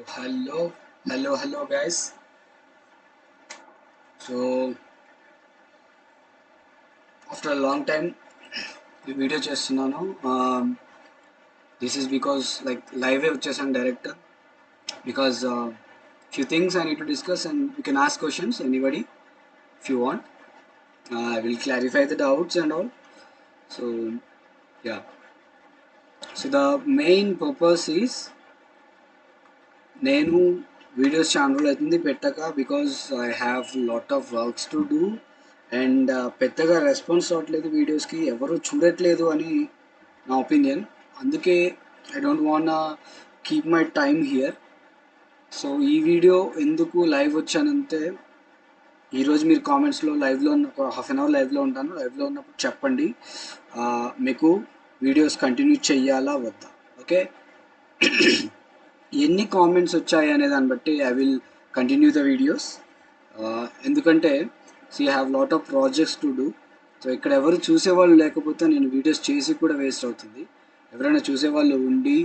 Hello, guys. So after a long time, ఈ video చేస్తున్నాను. This is because like live వచ్చేసాను direct because few things I need to discuss and you can ask questions anybody if you want. I will clarify the doubts and all. So yeah. So the main purpose is నేను videos channel అవుతుంది పెట్టక because I have lot of works to do and పెద్దగా response రావట్లేదు వీడియోస్కి ఎవరు చూడట్లేదు అని నా ఒపీనియన్. అందుకే I don't want keep my time here. So ఈ వీడియో ఎందుకు లైవ్ వచ్చానంటే ఈరోజు మీరు కామెంట్స్లో లైవ్లో ఉన్న ఒక హాఫ్ అన్ అవర్ లైవ్లో ఉంటాను. లైవ్లో ఉన్నప్పుడు చెప్పండి మీకు వీడియోస్ కంటిన్యూ చెయ్యాలా వద్దా. ఓకే, ఎన్ని కామెంట్స్ వచ్చాయి అనే దాన్ని బట్టి I will continue the videos. ఎందుకంటే I have lot of projects to do. So ఇక్కడ ఎవరు చూసేవాళ్ళు లేకపోతే నేను వీడియోస్ చేసి కూడా వేస్ట్ అవుతుంది. ఎవరైనా చూసేవాళ్ళు ఉండి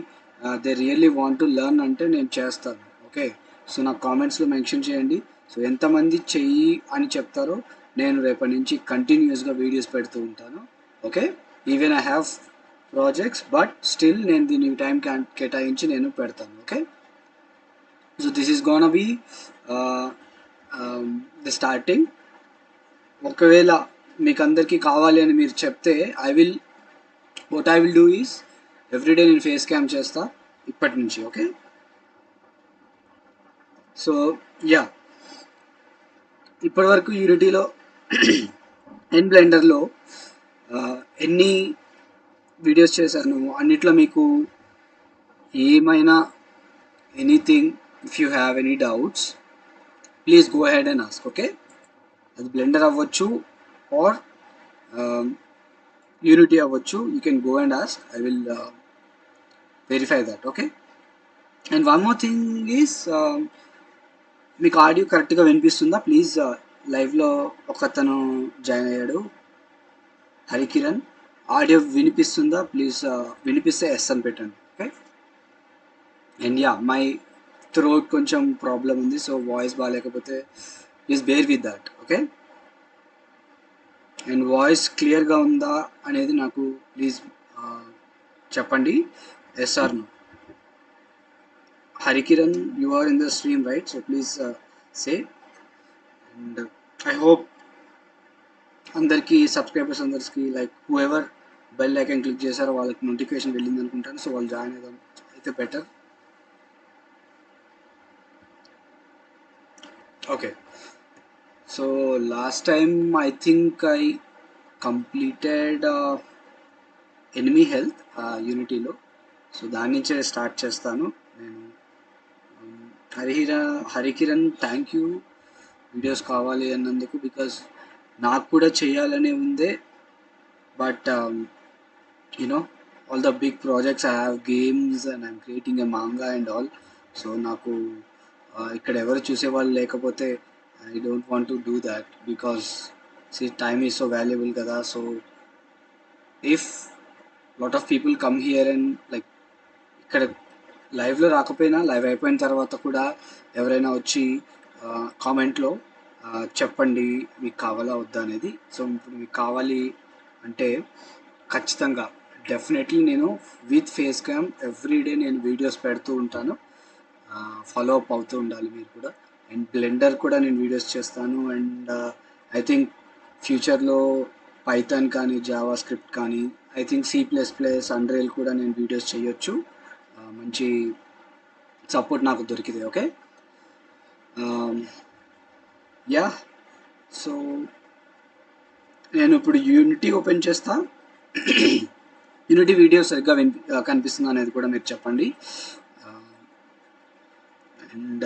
they really want to learn అంటే నేను చేస్తాను. ఓకే, సో నాకు కామెంట్స్లో మెన్షన్ చేయండి. సో ఎంతమంది చెయ్యి అని చెప్తారో నేను రేపటి నుంచి కంటిన్యూస్గా వీడియోస్ పెడుతూ ఉంటాను. Okay, even I have projects but still నేను దీన్ని టైం కేటాయించి నేను పెడతాను. Okay, so this is gonna be the starting. ఒకవేళ మీకు అందరికీ కావాలి అని మీరు చెప్తే what I will do is everyday నేను ఫేస్ క్యామ్ చేస్తా ఇప్పటి నుంచి. ఓకే, సో యా, ఇప్పటి వరకు యూనిటీలో అండ్ బ్లెండర్లో ఎన్ని వీడియోస్ చేశాను అన్నిట్లో మీకు ఏమైనా anything if you have any doubts please go ahead and ask. Okay, అది బ్లెండర్ అవ్వచ్చు ఆర్ యూనిటీ అవ్వచ్చు. You can go and ask, I will verify that. Okay, and one more thing is మీకు audio కరెక్ట్గా వినిపిస్తుందా? Please లైవ్లో ఒకతను join అయ్యాడు, Harikiran. Audio వినిపిస్తుందా? ప్లీజ్ వినిపిస్తే ఎస్ అని పెట్టండి. Okay, and yeah, my throat కొంచెం ప్రాబ్లం ఉంది, సో వాయిస్ బాగాలేకపోతే please bear with that. Okay, and voice క్లియర్గా ఉందా అనేది నాకు ప్లీజ్ చెప్పండి, yes or no. Harikiran, you are in the stream right? So please say. And I hope అందరికీ subscribers అందరికీ like whoever bell icon click చేశారో వాళ్ళకి నోటిఫికేషన్ వెళ్ళింది అనుకుంటాను. సో వాళ్ళు జాయిన్ అయ్యాం అయితే better. Okay, so last time I think I completed enemy health యూనిటీలో. సో దాని నుంచే స్టార్ట్ చేస్తాను నేను. హరికిరణ్ థ్యాంక్ యూ వీడియోస్ కావాలి అన్నందుకు, బికాజ్ నాకు కూడా చేయాలనే ఉందే. But you know all the big projects I have games and I'm creating a manga and all. So నాకు ఇక్కడ ఎవరు చూసేవాళ్ళు లేకపోతే I don't want to do that because time is so valuable కదా. So if lot of people come here and like ఇక్కడ లైవ్లో రాకపోయినా live అయిపోయిన తర్వాత కూడా ఎవరైనా వచ్చి కామెంట్లో చెప్పండి మీకు కావాలా వద్దా అనేది. సో ఇప్పుడు మీకు కావాలి అంటే ఖచ్చితంగా డెఫినెట్లీ నేను విత్ ఫేస్ క్యామ్ ఎవ్రీడే నేను వీడియోస్ పెడుతూ ఉంటాను. ఫాలో అప్ అవుతూ ఉండాలి మీరు కూడా. అండ్ బ్లెండర్ కూడా నేను వీడియోస్ చేస్తాను. అండ్ ఐ థింక్ ఫ్యూచర్లో పైథాన్ కానీ జావా స్క్రిప్ట్ కానీ ఐ థింక్ C++, అన్రియల్ కూడా నేను వీడియోస్ చేయొచ్చు. మంచి సపోర్ట్ నాకు దొరికింది. ఓకే, యా, సో నేను ఇప్పుడు యూనిటీ ఓపెన్ చేస్తా. యూనిటీ వీడియో సరిగ్గా కనిపిస్తుందా అనేది కూడా మీరు చెప్పండి. అండ్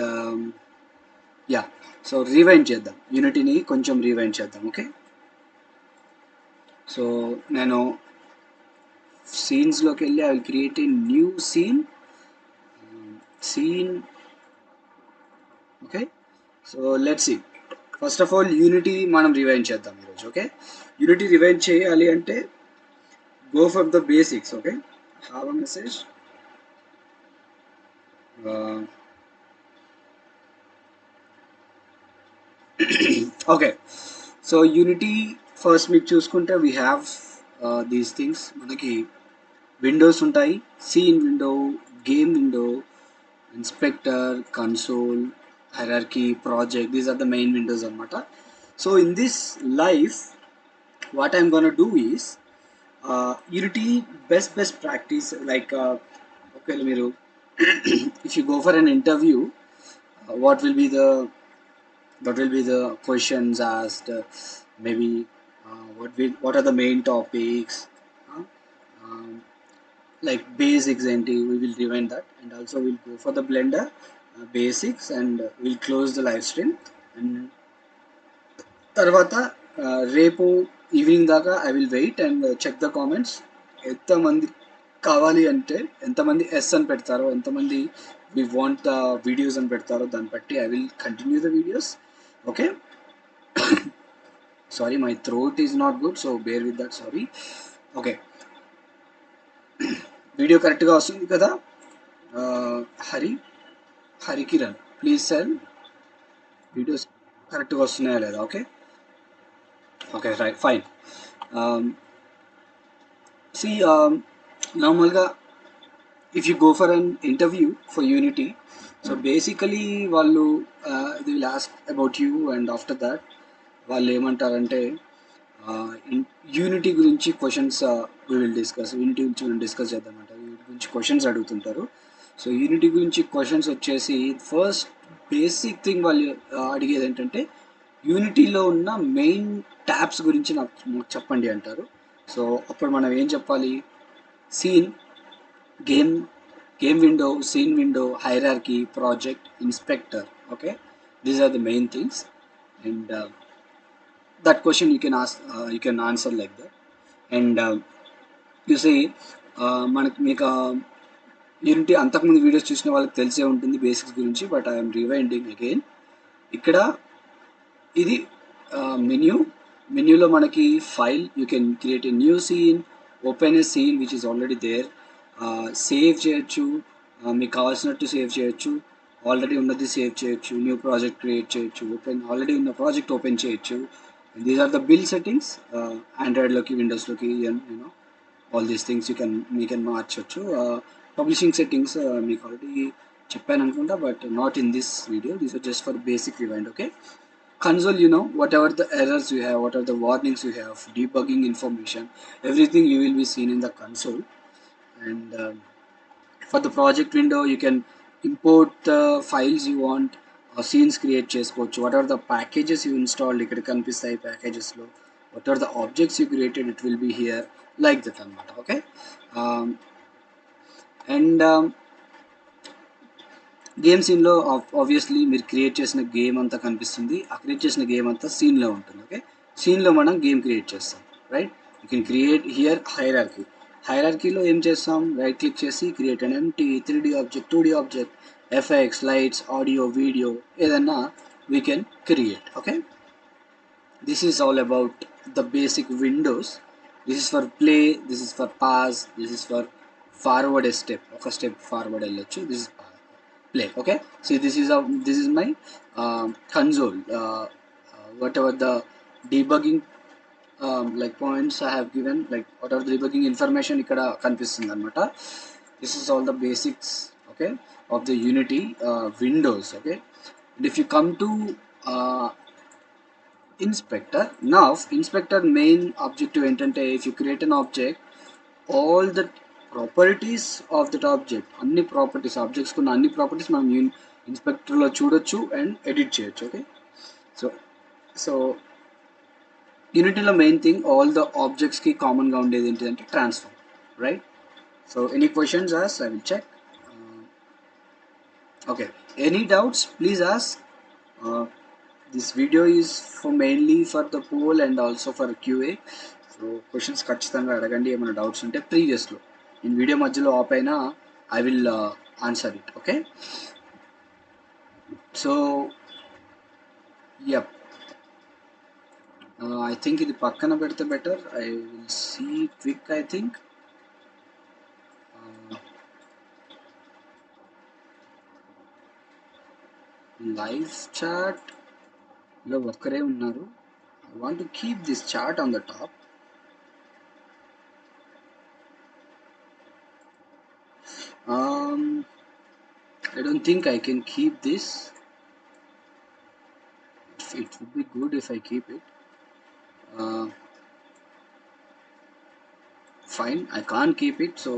యా, సో రీవైండ్ చేద్దాం, యూనిటీని కొంచెం రీవైండ్ చేద్దాం. ఓకే, సో నేను సీన్స్లోకి వెళ్ళి I will create a new scene. Okay, so let's see. First of all Unity మనం రివైండ్ చేద్దాం ఈరోజు. ఓకే, యూనిటీ రివైండ్ చేయాలి అంటే go for the basics. Okay, have a message. Okay. So Unity first మీకు చూసుకుంటే వీ హ్యావ్ దీస్ థింగ్స్. మనకి windows ఉంటాయి. Scene window, game window, inspector, console, hierarchy, project. These are the main windows అనమాట. So in this life what I'm gonna do is Unity best practice like okay మీరు if you go for an interview, what will be the questions asked, maybe what are the main topics, uh, um, like basics, and we will rewind that, and also we'll go for the blender basics, and we'll close the live stream. And తర్వాత రేపు evening దాకా I will wait and check the comments. ఎంతమంది కావాలి అంటే, ఎంతమంది yes అని పెడతారో, ఎంతమంది వి వాంట్ ద వీడియోస్ అని పెడతారో, దాన్ని బట్టి I will continue the videos. Okay, sorry my throat is not good, so bear with that, sorry. Okay, video కరెక్ట్గా వస్తుంది కదా? హరి హరికిరణ్, ప్లీజ్ సెల్ వీడియోస్ కరెక్ట్గా వస్తున్నాయా లేదా? Okay, okay, right, fine. See, normalగా if you go for an interview for Unity, so basically వాళ్ళు they will ask about you, and after that వాళ్ళు ఏమంటారంటే యూనిటీ గురించి questions we will discuss. Unity గురించి మనం డిస్కస్ చేద్దామంట. యూనిటీ గురించి questions అడుగుతుంటారు. So unity గురించి క్వశ్చన్స్ వచ్చేసి ఫస్ట్ బేసిక్ థింగ్ వాళ్ళు అడిగేది ఏంటంటే యూనిటీలో ఉన్న మెయిన్ ట్యాబ్స్ గురించి నాకు చెప్పండి అంటారు. సో అప్పుడు మనం ఏం చెప్పాలి? Scene, game window, scene window, hierarchy, project, inspector. Okay, these are the main things, and that question you can ask, you can answer like that. And you see, మనకి మీకు యూనిటీ అంతకుముందు వీడియోస్ చూసిన వాళ్ళకి తెలిసే ఉంటుంది బేసిక్స్ గురించి, but I'm rewinding again. ఇక్కడ ఇది మెన్యూలో మనకి file, you can create a new scene, open a scene which is already there, save చేయొచ్చు, మీకు కావాల్సినట్టు సేవ్ చేయొచ్చు, ఆల్రెడీ ఉన్నది సేవ్ చేయొచ్చు, న్యూ ప్రాజెక్ట్ క్రియేట్ చేయొచ్చు, ఆల్రెడీ ఉన్న ప్రాజెక్ట్ ఓపెన్ చేయొచ్చు. These are the build settings. ఆండ్రాయిడ్లోకి, విండోస్లోకి, యూనో ఆల్ దీస్ థింగ్స్ మీ కెన్ మార్చొచ్చు. పబ్లిషింగ్ సెట్టింగ్స్ మీకు ఆల్రెడీ చెప్పాను అనుకుంటా, but not in this video. These are just for basic rewind. Okay, console, whatever the errors you have, whatever the warnings you have, debugging information, everything you will be seen in the console. And for the project window, you can import the files you want, scenes create చేసుకోవచ్చు. whatever the packages you installed ఇక్కడ కనిపిస్తాయి packages లో, whatever the objects you created, it will be here, like that అన్నమాట. Okay, and game సీన్లో obviously మీరు create చేసిన game అంతా కనిపిస్తుంది. ఆ క్రియేట్ చేసిన గేమ్ అంతా సీన్లో ఉంటుంది. ఓకే, సీన్లో మనం గేమ్ క్రియేట్ చేస్తాం, right? You can create here hierarchy. హైరార్కీలో ఏం చేస్తాం? రైట్ క్లిక్ చేసి create and empty, 3D object, 2D object, effects, lights, audio, video, ఏదన్నా we can create. Okay, this is all about the basic windows. This is for play, this is for pause, this is for forward step, ఒక step forward వెళ్ళొచ్చు. This is play. Okay, see, this is my console. Whatever the debugging like points I have given, like whatever the debugging information ikkada kanipistundi anamata. This is all the basics, okay, of the Unity windows. Okay, and if you come to inspector, now inspector main objective ఏంటంటే, if you create an object, all the properties of that object, అన్ని properties, ఆబ్జెక్ట్స్కి ఉన్న అన్ని properties మనం ఇన్స్పెక్టర్లో చూడొచ్చు and edit చేయొచ్చు. Okay, so యూనిటీలో మెయిన్ థింగ్, ఆల్ ద ఆబ్జెక్ట్స్కి కామన్గా ఉండేది ఏంటిదంటే transform, right? So any questions ask, I will check. Okay, any doubts please ask. This video is mainly for the poll and also for QA. So questions ఖచ్చితంగా అడగండి, ఏమైనా doubts ఉంటే. ప్రీవియస్లో నేను video మధ్యలో ఆఫ్ అయినా I will answer it. Okay, so yup, I think ఇది పక్కన పెడితే better. I will see quick, I think. Live chat, ఇలా ఒక్కరే ఉన్నారు. I want to keep this chart on the top. um I don't think I can keep this. It would be good if I keep it. uh, Fine, I can't keep it, so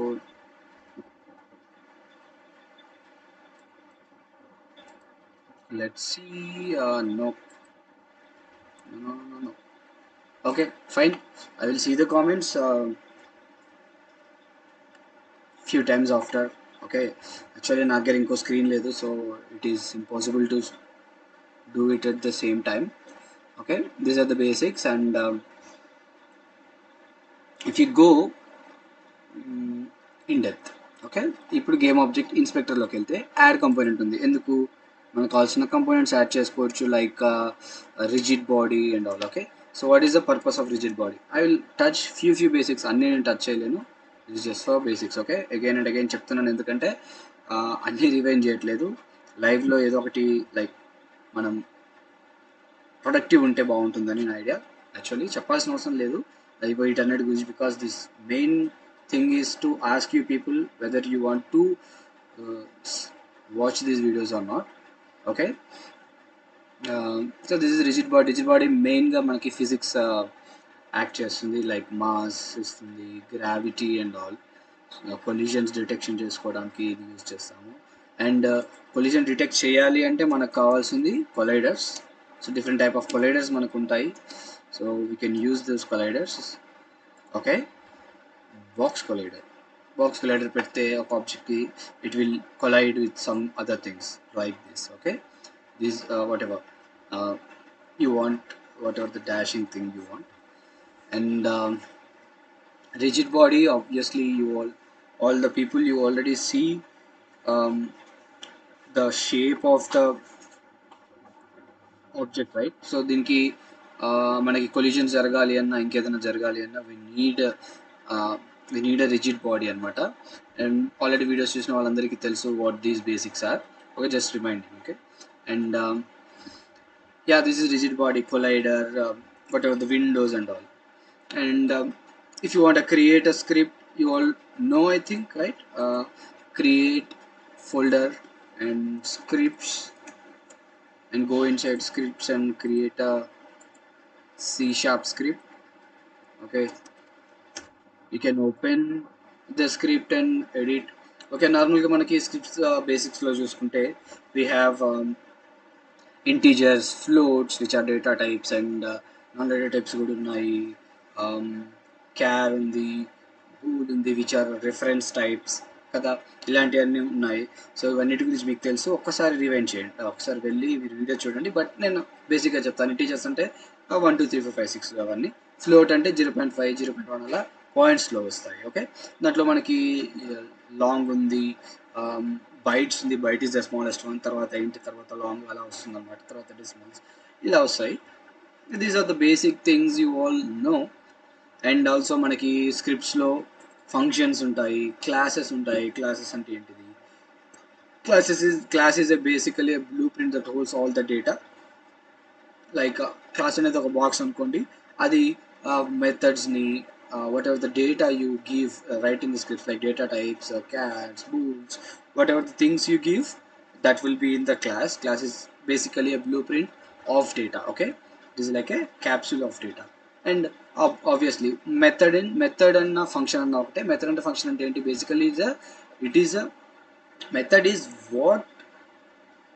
let's see. No, no. Okay, fine. I will see the comments few times after. Okay, actually నా దగ్గర ఇంకో screen లేదు, so it is impossible to do it at the same time. Okay, these are the basics, and if you go in depth. Okay, ఇప్పుడు game object ఇన్స్పెక్టర్లోకి వెళ్తే add component ఉంది. ఎందుకు? మనకు కావాల్సిన కంపోనెంట్స్ యాడ్ చేసుకోవచ్చు, like rigid body and all. Okay, so what is the purpose of rigid body? I will touch few basics, అన్నీ నేను touch చేయలేను. It's just for basics. Okay, again and again చెప్తున్నాను, ఎందుకంటే అన్నీ రివైండ్ చేయట్లేదు. లైవ్లో ఏదో ఒకటి లైక్ మనం ప్రొడక్టివ్ ఉంటే బాగుంటుందని నా ఐడియా. యాక్చువల్లీ చెప్పాల్సిన అవసరం లేదు లైవ్ వీటన్నిటి గురించి, because this main thing is to ask you people whether you want to watch these videos or not. Okay, so this is rigid body. Rigid body మెయిన్గా మనకి ఫిజిక్స్ యాక్ట్ చేస్తుంది, like mass ఇస్తుంది, gravity and all. Collisions detection చేసుకోవడానికి ఇది use చేస్తాము. And collision detect చేయాలి అంటే మనకు కావాల్సింది colliders. So different type of colliders మనకు ఉంటాయి, so we can use this colliders. Okay, box collider పెడితే ఒక ఆబ్జెక్ట్కి it will collide with some other things like this. Okay, this whatever you want, whatever the dashing thing you want. And rigid body, obviously you all the people you already see um, the shape of the object, right? So దీనికి మనకి collision జరగాలి అన్నా, ఇంకేదైనా జరగాలి అన్నా, we need a rigid body అనమాట. And already videos చూసిన వాళ్ళందరికీ తెలుసు what these basics are. Okay, just reminding. Okay, and yeah, this is rigid body, collider, whatever the windows and all. And if you want to create a script, you all know, I think, right? Create folder and scripts, and go inside scripts and create a C# script. Okay, you can open the script and edit. Okay, normally manaki scripts basics lo chuskunte we have integers, floats, which are data types, and non-data types కూడా ఉన్నాయి. క్యార్ ఉంది, bool ఉంది, which are reference types కదా, ఇలాంటివన్నీ ఉన్నాయి. So ఇవన్నిటి గురించి మీకు తెలుసు, ఒక్కసారి రివైండ్ చేయండి, ఒకసారి వెళ్ళి మీరు వీడియో చూడండి. బట్ నేను బేసిక్గా చెప్తాను. ఇంటీజర్స్ అంటే 1 2 3 4 5 6 అవన్నీ. ఫ్లోట్ అంటే 0.5 0.1 అలా పాయింట్స్లో వస్తాయి. ఓకే, దాంట్లో మనకి లాంగ్ ఉంది, బైట్స్ ఉంది. Byte is the smallest one, తర్వాత ఇంటి, తర్వాత లాంగ్ అలా వస్తుంది అనమాట, తర్వాత డెసిమల్స్ ఇలా వస్తాయి. These are the basic things you all know. And also మనకి స్క్రిప్ట్స్లో ఫంక్షన్స్ ఉంటాయి, క్లాసెస్ ఉంటాయి. క్లాసెస్ అంటే ఏంటిది? Class is basically blueprint that holds all the data. Like class అనేది ఒక బాక్స్ అనుకోండి, అది మెథడ్స్ని, whatever the data you give right in the scripts, like data types, cats, bools, whatever the things you give, that will be in the class is basically a blueprint of data. Okay, this is like a capsule of data. And obviously method and function and okate. Method and function ante enti? Basically it is a method is what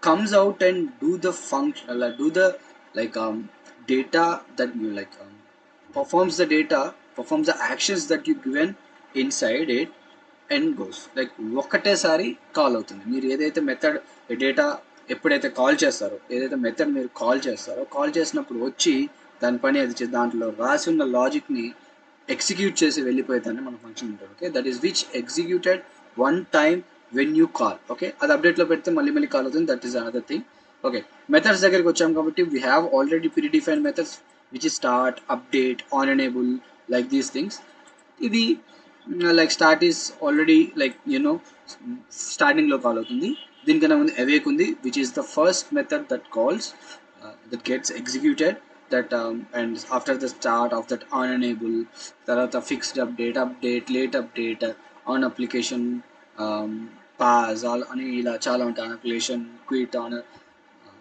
comes out and do the function, do the like data that you like performs the data, performs the actions that you given inside it and goes like ఒక్కటేసారి call అవుతుంది. మీరు ఏదైతే method data ఎప్పుడైతే call చేస్తారో, ఏదైతే method మీరు call చేస్తారో, call చేసినప్పుడు వచ్చి దాని పని అది దాంట్లో రాసి ఉన్న లాజిక్ని ఎగ్జిక్యూట్ చేసి వెళ్ళిపోయేదాన్ని మన ఫంక్షన్ ఉంటుంది. Okay, that is which executed one time when you call. Okay, అది అప్డేట్లో పెడితే మళ్ళీ కాల్ అవుతుంది. That is another thing. Okay, methods దగ్గరికి వచ్చాం కాబట్టి we have already predefined methods which is start, update, on enable, like these things. ఇది like start is already like starting లో call అవుతుంది. దీనికన్నా ముందు awake ఉంది, which is the first method that calls that gets executed, that and after the start of that on enable, తర్వాత fixed update late update, on application, um, pass all అని ఇలా చాలా ఉంటాయి. on application quit, on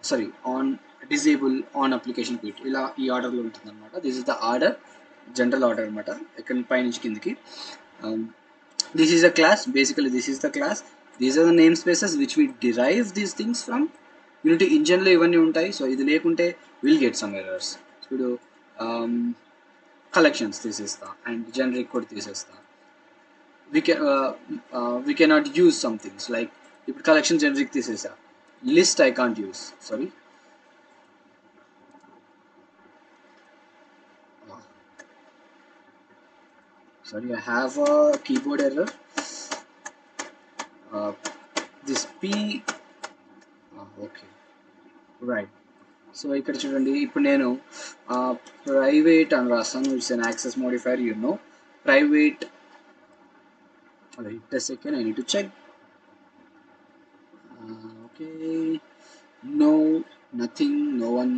sorry on disable, on application quit, ఇలా ఈ ఆర్డర్లో ఉంటుంది అనమాట. This is the order, general order అనమాట, ఇక్కడ పైనుంచి కిందికి. This is the class, basically this is the class, these are the namespaces which we derive these things from Unity ఇంజన్లో ఇవన్నీ ఉంటాయి. సో ఇది లేకుంటే విల్ గెట్ సమ్ ఎర్రర్స్. ఇప్పుడు కలెక్షన్స్ తీసేస్తా అండ్ జనరిక్ కూడా తీసేస్తా. we cannot use some things like ఇప్పుడు కలెక్షన్ జనరిక్ తీసేసా, list I can't use, sorry. Sorry, I have a keyboard error. This P, okay, right. So ఇక్కడ చూడండి, ఇప్పుడు నేను ప్రైవేట్ అని రాస్తాను. It's an access modifier, you know. Private, wait a second, I need to check. Okay, no, nothing, no one.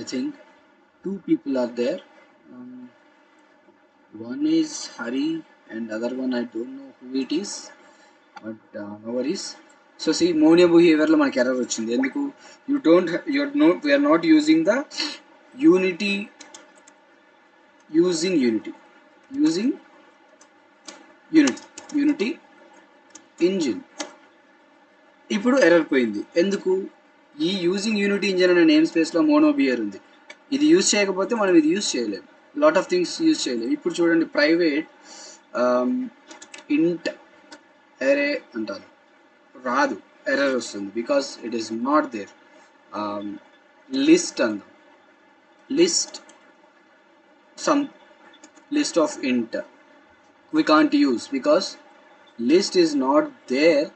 I think two people are there. One is Hari and other one I don't know who it is, but no worries. So see, mono behavior lo manaki error ochindi enduku, we are not using the unity, using unity engine. ఇప్పుడు error పోయింది ఎందుకు? ఈ using unity engine అనే name స్పేస్లో mono beer ఉంది. ఇది use చేయకపోతే మనం ఇది యూజ్ చేయలేము, లాట్ ఆఫ్ థింగ్స్ యూజ్ చేయలేము. ఇప్పుడు చూడండి, ప్రైవేట్ ఇంట్ ఎరే అంటారు, రాదు, ఎర్రర్ వస్తుంది because it is not there. List అందాం, list some list of int, we can't use because list is not there.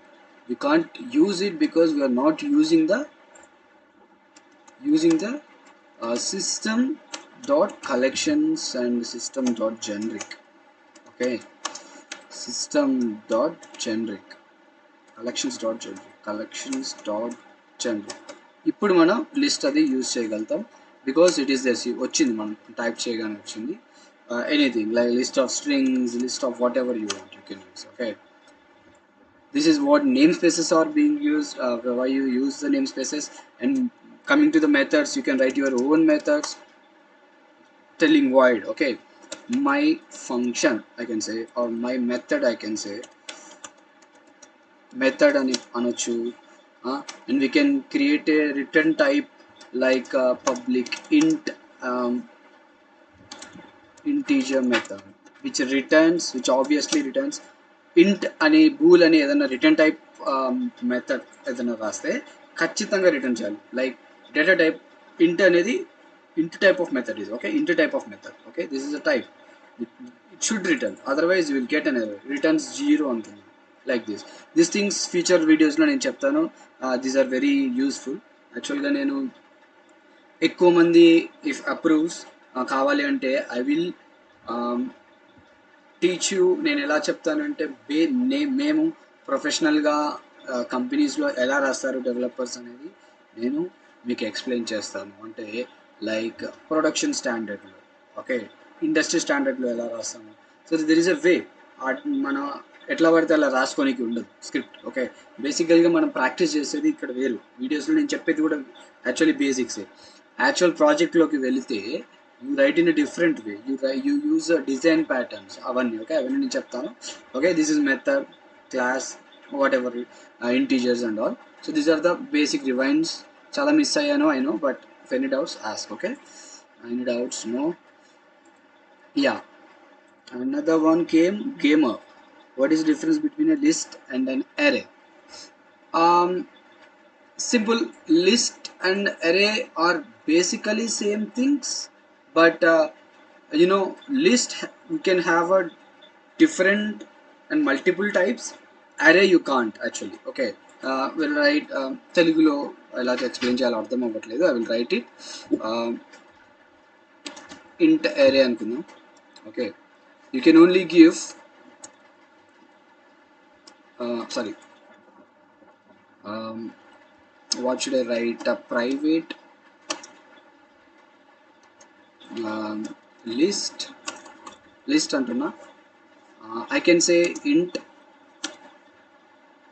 We can't use it because we are not using the system dot collections and system dot generic. Okay, system dot generic, collections dot generic. ఇప్పుడు మనం list అది use చేయగలుగుతాం because it is దెస్, వచ్చింది, మనం type చేయగానే వచ్చింది. Anything like list of strings, list of what ever you want you can use. Okay, this is what namespaces are being used, why you use the namespaces. And coming to the methods, you can write your own methods telling void. Okay, my function I can say, or my method I can say, method ani anochu. And we can create a return type like public int, integer method which obviously returns int అని bool అని ఏదైనా return type method ఏదైనా రాస్తే ఖచ్చితంగా return చేయాలి. Like data type int అనేది int type of method is okay, int type of method. Okay, this is a type, it should return, otherwise you will get an error, returns 0 అంటుంది. Like this things feature వీడియోస్లో నేను చెప్తాను. These are very useful. యాక్చువల్గా నేను ఎక్కువ మంది if approves కావాలి అంటే ఐ విల్ టీచ్ యూ. నేను ఎలా చెప్తానంటే మేము ప్రొఫెషనల్గా కంపెనీస్లో ఎలా రాస్తారు డెవలపర్స్ అనేది నేను మీకు ఎక్స్ప్లెయిన్ చేస్తాను. అంటే లైక్ ప్రొడక్షన్ స్టాండర్డ్లో, ఓకే, ఇండస్ట్రీ స్టాండర్డ్లో ఎలా రాస్తాము. సో దెర్ ఈస్ ఎ వే. మన ఎట్లా పడితే అలా రాసుకోనికి ఉండదు స్క్రిప్ట్. ఓకే, బేసికల్గా మనం ప్రాక్టీస్ చేసేది ఇక్కడ వేరు, వీడియోస్లో నేను చెప్పేది కూడా యాక్చువల్లీ బేసిక్సే. యాక్చువల్ ప్రాజెక్ట్లోకి వెళితే you write in a different way, you use design patterns, అవన్నీ. ఓకే, అవన్నీ నేను చెప్తాను. Okay, this is method, class, whatever, integers and all. So these are the basic rewinds. చాలా మిస్ అయ్యాను I know, but if any doubts ask. Okay, any doubts? No. Yeah, another one came, gamer. What is the difference between a list and an array? Simple, list and array are basically same things, but list you can have a different and multiple types. Array you can't actually. Okay, we'll write Telugulo ఎలా explain చేయాలో అర్థం అవ్వట్లేదు. I will write it. ఇంట్ array అనుకుందాం. Okay, you can only give sorry, what should I write? A private um, list అంటున్నా. I can say int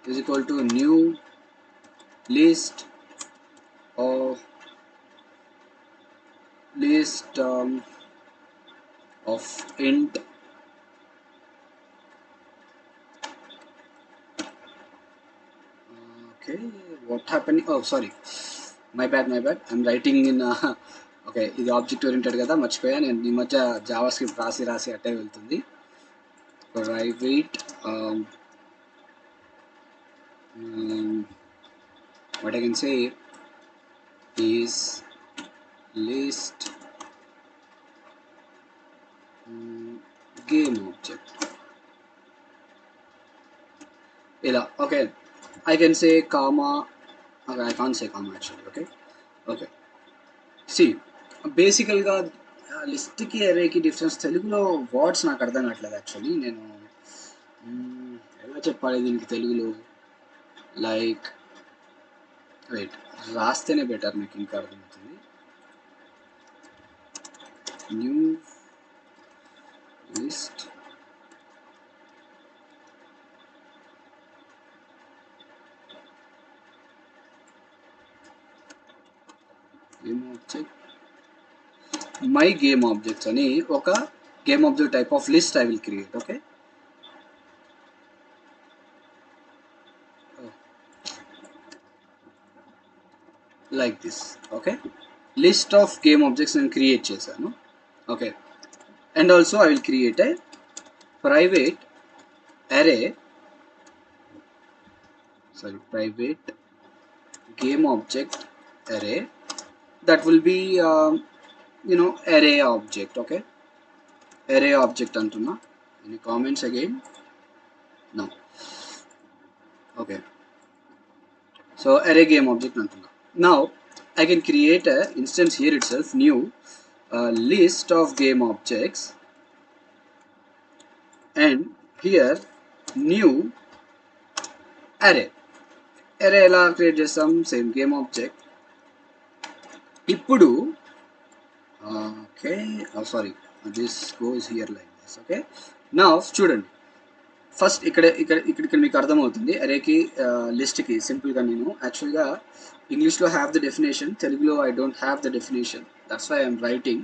is equal to new list of list of int. Okay, what happened? Oh, sorry, my bad. I'm writing in okay, ఇది object oriented కదా, మర్చిపోయా. నేను ఈ మధ్య Java script రాసి అట్టే వెళ్తుంది. Private what I can say is list game object. ఇలా okay, I can say comma. Okay, I can't say comma actually. Okay. See, బేసికల్గా లిస్ట్కి అరేకి డిఫరెన్స్ తెలుగులో వర్డ్స్ నాకు అర్థం కావట్లేదు యాక్చువల్లీ. నేను ఎలా చెప్పాలి దీనికి తెలుగులో, లైక్ వెయిట్, రాస్తేనే బెటర్, నాకు ఇంకా అర్థమవుతుంది. New list game object, my game objects అని ఒక game object type of list I will create. Okay, like this. Okay, list of game objects నేను క్రియేట్ చేశాను. Okay, and also I will create A private array, private game object array that will be array object. Okay, array object antunna. Any comments again? No. Okay, so array game object antunna. Now I can create a instance here itself, new list of game objects, and here new array. array ఎలా create చేస్తాం, same game object. ఇప్పుడు okay, sorry, this goes here like this. Okay, now చూడండి, first ఇక్కడ మీకు అర్థమవుతుంది. అరేకి లిస్ట్కి సింపుల్గా నేను యాక్చువల్గా ఇంగ్లీష్లో హ్యావ్ ద డెఫినేషన్, తెలుగులో I don't have the definition, that's why I'm writing.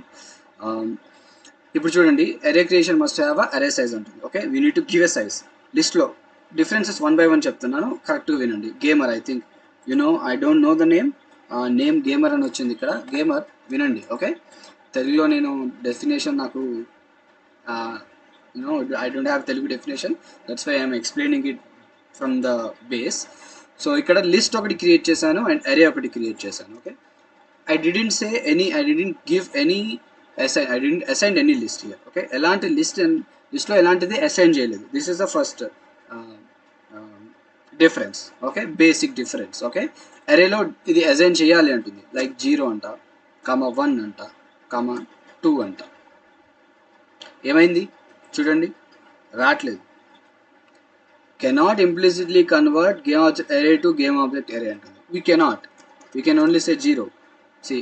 ఇప్పుడు చూడండి, array creation must have array size ఉంటుంది. Okay, we need to give a size. లిస్ట్లో డిఫరెన్సెస్ 1 by 1 చెప్తున్నాను, కరెక్ట్గా వినండి. Gamer, I think I don't know the name gamer అని వచ్చింది ఇక్కడ. గేమర్ వినండి. ఓకే, తెలుగులో నేను డెఫినేషన్ నాకు I don't have Telugu definition, that's why I'm explaining it from the base. So ఇక్కడ లిస్ట్ ఒకటి క్రియేట్ చేశాను అండ్ అరే ఒకటి క్రియేట్ చేశాను. Okay, I didn't say any, I didn't give any assign, I didn't assign any list here. Okay, ఎలాంటి లిస్ట్లో ఎలాంటిది assign చేయలేదు. This is the first difference. Okay, basic difference. Okay, అరేలో ఇది అసైన్ చేయాలి అంటుంది, లైక్ 0 అంట, కామా 1 అంట, కామా 2 అంట. ఏమైంది చూడండి, రావట్లేదు. Cannot implicitly convert game object అరే టు గేమ్ ఆబ్జెక్ట్ అరే అంటుంది. We cannot, we can only say 0. See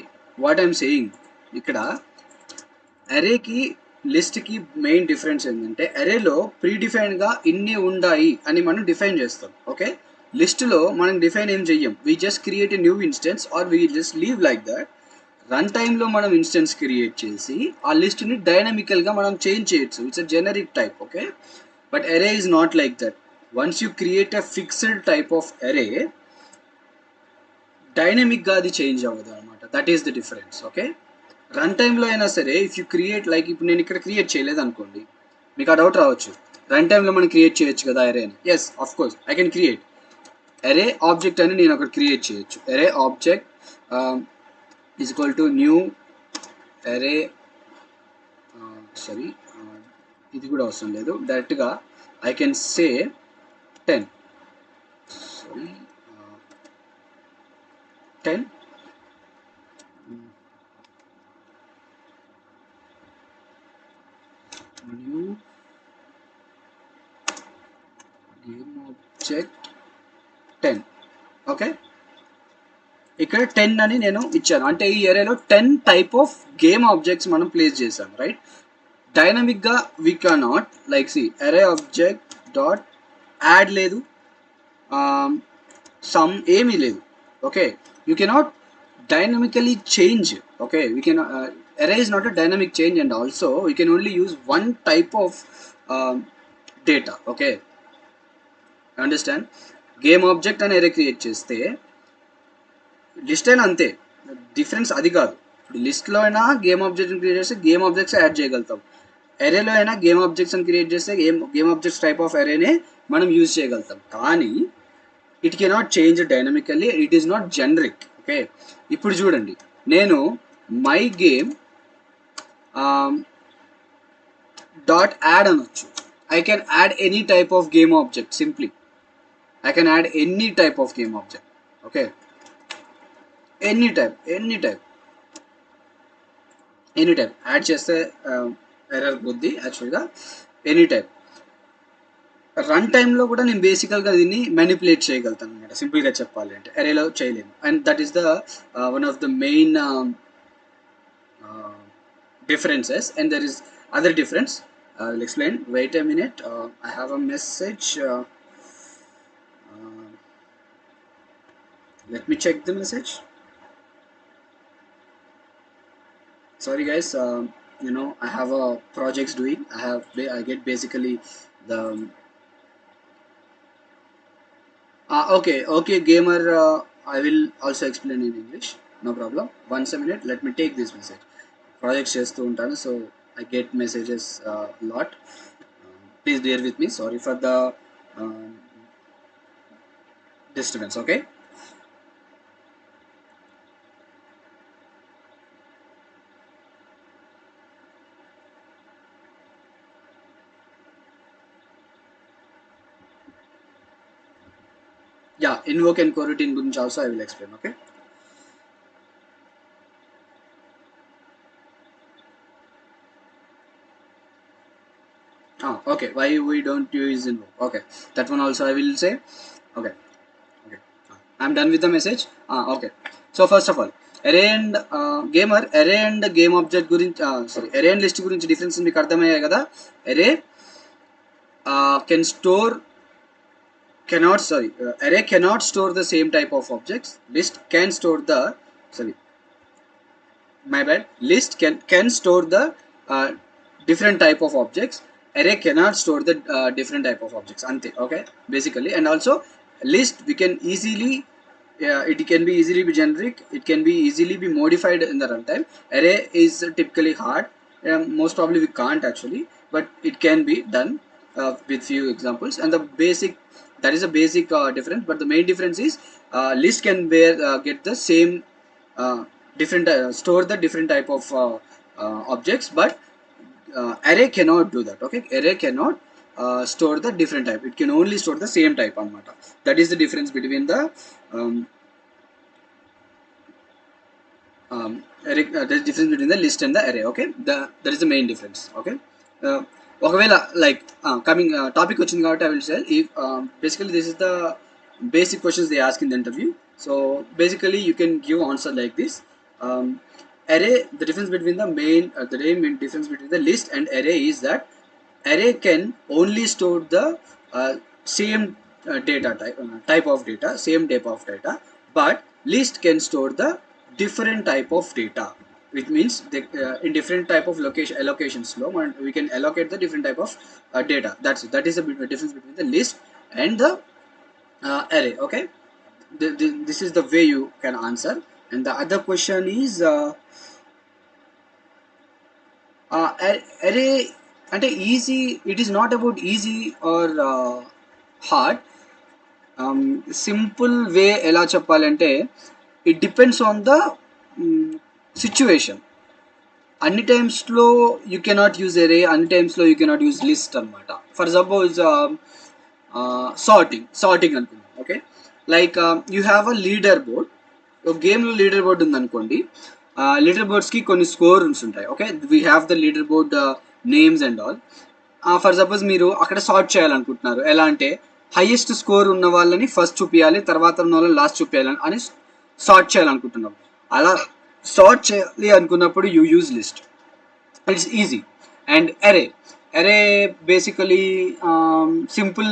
what I'm saying, ఇక్కడ అరేకి లిస్ట్కి మెయిన్ డిఫరెన్స్ ఏంటంటే, అరేలో ప్రీడిఫైన్డ్గా ఇన్ని ఉండాయి అని మనం డిఫైన్ చేస్తాం. ఓకే, లిస్ట్లో మనం డిఫైన్ ఏం చెయ్యం, we just create a new instance or we just leave like that. Run టైంలో మనం ఇన్స్టెన్స్ క్రియేట్ చేసి ఆ లిస్ట్ని డైనమికల్గా మనం చేంజ్ చేయొచ్చు. It's a generic type. Okay, but array is not like that. Once you create a fixed type of array, డైనమిక్గా అది change అవ్వదు అనమాట. That is the difference. Okay, run టైంలో అయినా సరే ఇఫ్ యూ క్రియేట్, లైక్ ఇప్పుడు నేను ఇక్కడ క్రియేట్ చేయలేదు అనుకోండి, మీకు ఆ డౌట్ రావచ్చు, రన్ టైంలో మనం క్రియేట్ చేయొచ్చు కదా అరే అని. Yes, of course I can create array object అని నేను ఒకటి క్రియేట్ చేయొచ్చు. Array object is equal to new array, sorry, ఇది కూడా అవసరం లేదు, డైరెక్ట్గా I can say 10, sorry, 10 new game object 10. Okay, ఇక్కడ 10 అని నేను ఇచ్చాను. అంటే ఈ అరేలో 10 టైప్ ఆఫ్ గేమ్ ఆబ్జెక్ట్స్ మనం ప్లేస్ చేసాం, రైట్? డైనమిక్గా వీ కెనాట్ లైక్ సి అరే ఆబ్జెక్ట్ డాట్ యాడ్ లేదు, సమ్ ఏమీ లేదు. Okay, you cannot dynamically change. Okay, we can array is not a dynamic change, and also we can only use one type of data. Okay, understand? Game object అని అరే create చేస్తే list అయినా అంతే, difference అది కాదు. ఇప్పుడు లిస్ట్లో అయినా గేమ్ ఆబ్జెక్ట్ని క్రియేట్ చేస్తే గేమ్ ఆబ్జెక్ట్స్ యాడ్ చేయగలుగుతాం, అరేలో అయినా గేమ్ ఆబ్జెక్ట్స్ అని క్రియేట్ చేస్తే గేమ్ ఆబ్జెక్ట్స్ టైప్ ఆఫ్ అరేనే మనం యూజ్ చేయగలుగుతాం. కానీ it cannot change dynamically, it is not generic. Okay, ఇప్పుడు చూడండి, నేను మై గేమ్ డాట్ యాడ్ అనొచ్చు. I can add any type of game object, simply I can add any type of game object. Okay, any type add చేస్తే error పోద్ది యాక్చువల్గా. Any type run టైంలో కూడా నేను బేసికల్గా దీన్ని మ్యానిపులేట్ చేయగలుగుతాను అనమాట, సింపుల్గా చెప్పాలి అంటే. అరేలో చేయలేము, and that is the one of the main differences. And there is other difference, I'll explain. Wait a minute, I have a message. Let me check the message. Sorry guys, I have a projects doing. I get basically the okay gamer, I will also explain in English, no problem. Once a minute, let me take this message. Projects చేస్తూ ఉంటాను, so I get messages a lot. Please bear with me, sorry for the disturbance. Okay, yeah, invoke and coroutine గురించి also I will explain. Okay, okay, why we don't use invoke? Okay, that one also I will say. Okay, I'm done with the message. Okay, so first of all, array and gamer, array and game object గురించి array and list గురించి difference మీకు అర్థమయ్యాయి కదా. array array cannot store the same type of objects. List can store the list can store the different type of objects. Array cannot store the different type of objects, ante. Okay, basically. And also list we can easily, it can be easily be generic, it can be easily be modified in the runtime. Array is typically hard, most probably we can't actually, but it can be done with few examples. And that is a basic difference. But the main difference is list can get the same different store the different type of objects, but array cannot do that. Okay, array cannot store the different type, it can only store the same type anamata. That is the difference between the the difference between the list and the array. Okay, that is the main difference. Okay, ఒకవేళ like coming topic వచ్చింది కాబట్టి I will say, if basically this is the basic questions they ask in the interview. So basically you can give answer like this. Array, the difference between the main difference between the list and array is that array can only store the same data type of data, same type of data, but list can store the different type of data, which means in different type of allocations flow, and we can allocate the different type of data. That is the difference between the list and the array. Okay, this is the way you can answer. And the other question is array అంటే easy, it is not about easy or hard. Simple way ఎలా చెప్పాలంటే, it depends on the situation. అన్ని టైమ్స్లో you cannot use array, అన్ని టైమ్స్లో you cannot use list అనమాట. For suppose sorting అనుకుందాం. Okay, like you have a leader board. ఒక గేమ్లో లీడర్ బోర్డ్ ఉందనుకోండి, లీడర్ బోర్డ్స్కి కొన్ని స్కోర్స్ ఉంటాయి. Okay, we have the leader board names and all. For suppose మీరు అక్కడ సార్ట్ చేయాలనుకుంటున్నారు. ఎలా అంటే హైయెస్ట్ స్కోర్ ఉన్న వాళ్ళని ఫస్ట్ చూపించాలి, తర్వాత ఉన్న వాళ్ళని లాస్ట్ చూపించాలి అని సార్ట్ చేయాలనుకుంటున్నాం. అలా సార్ట్ చేయాలి అనుకున్నప్పుడు you use list. It's easy. And అరే బేసికలీ సింపుల్.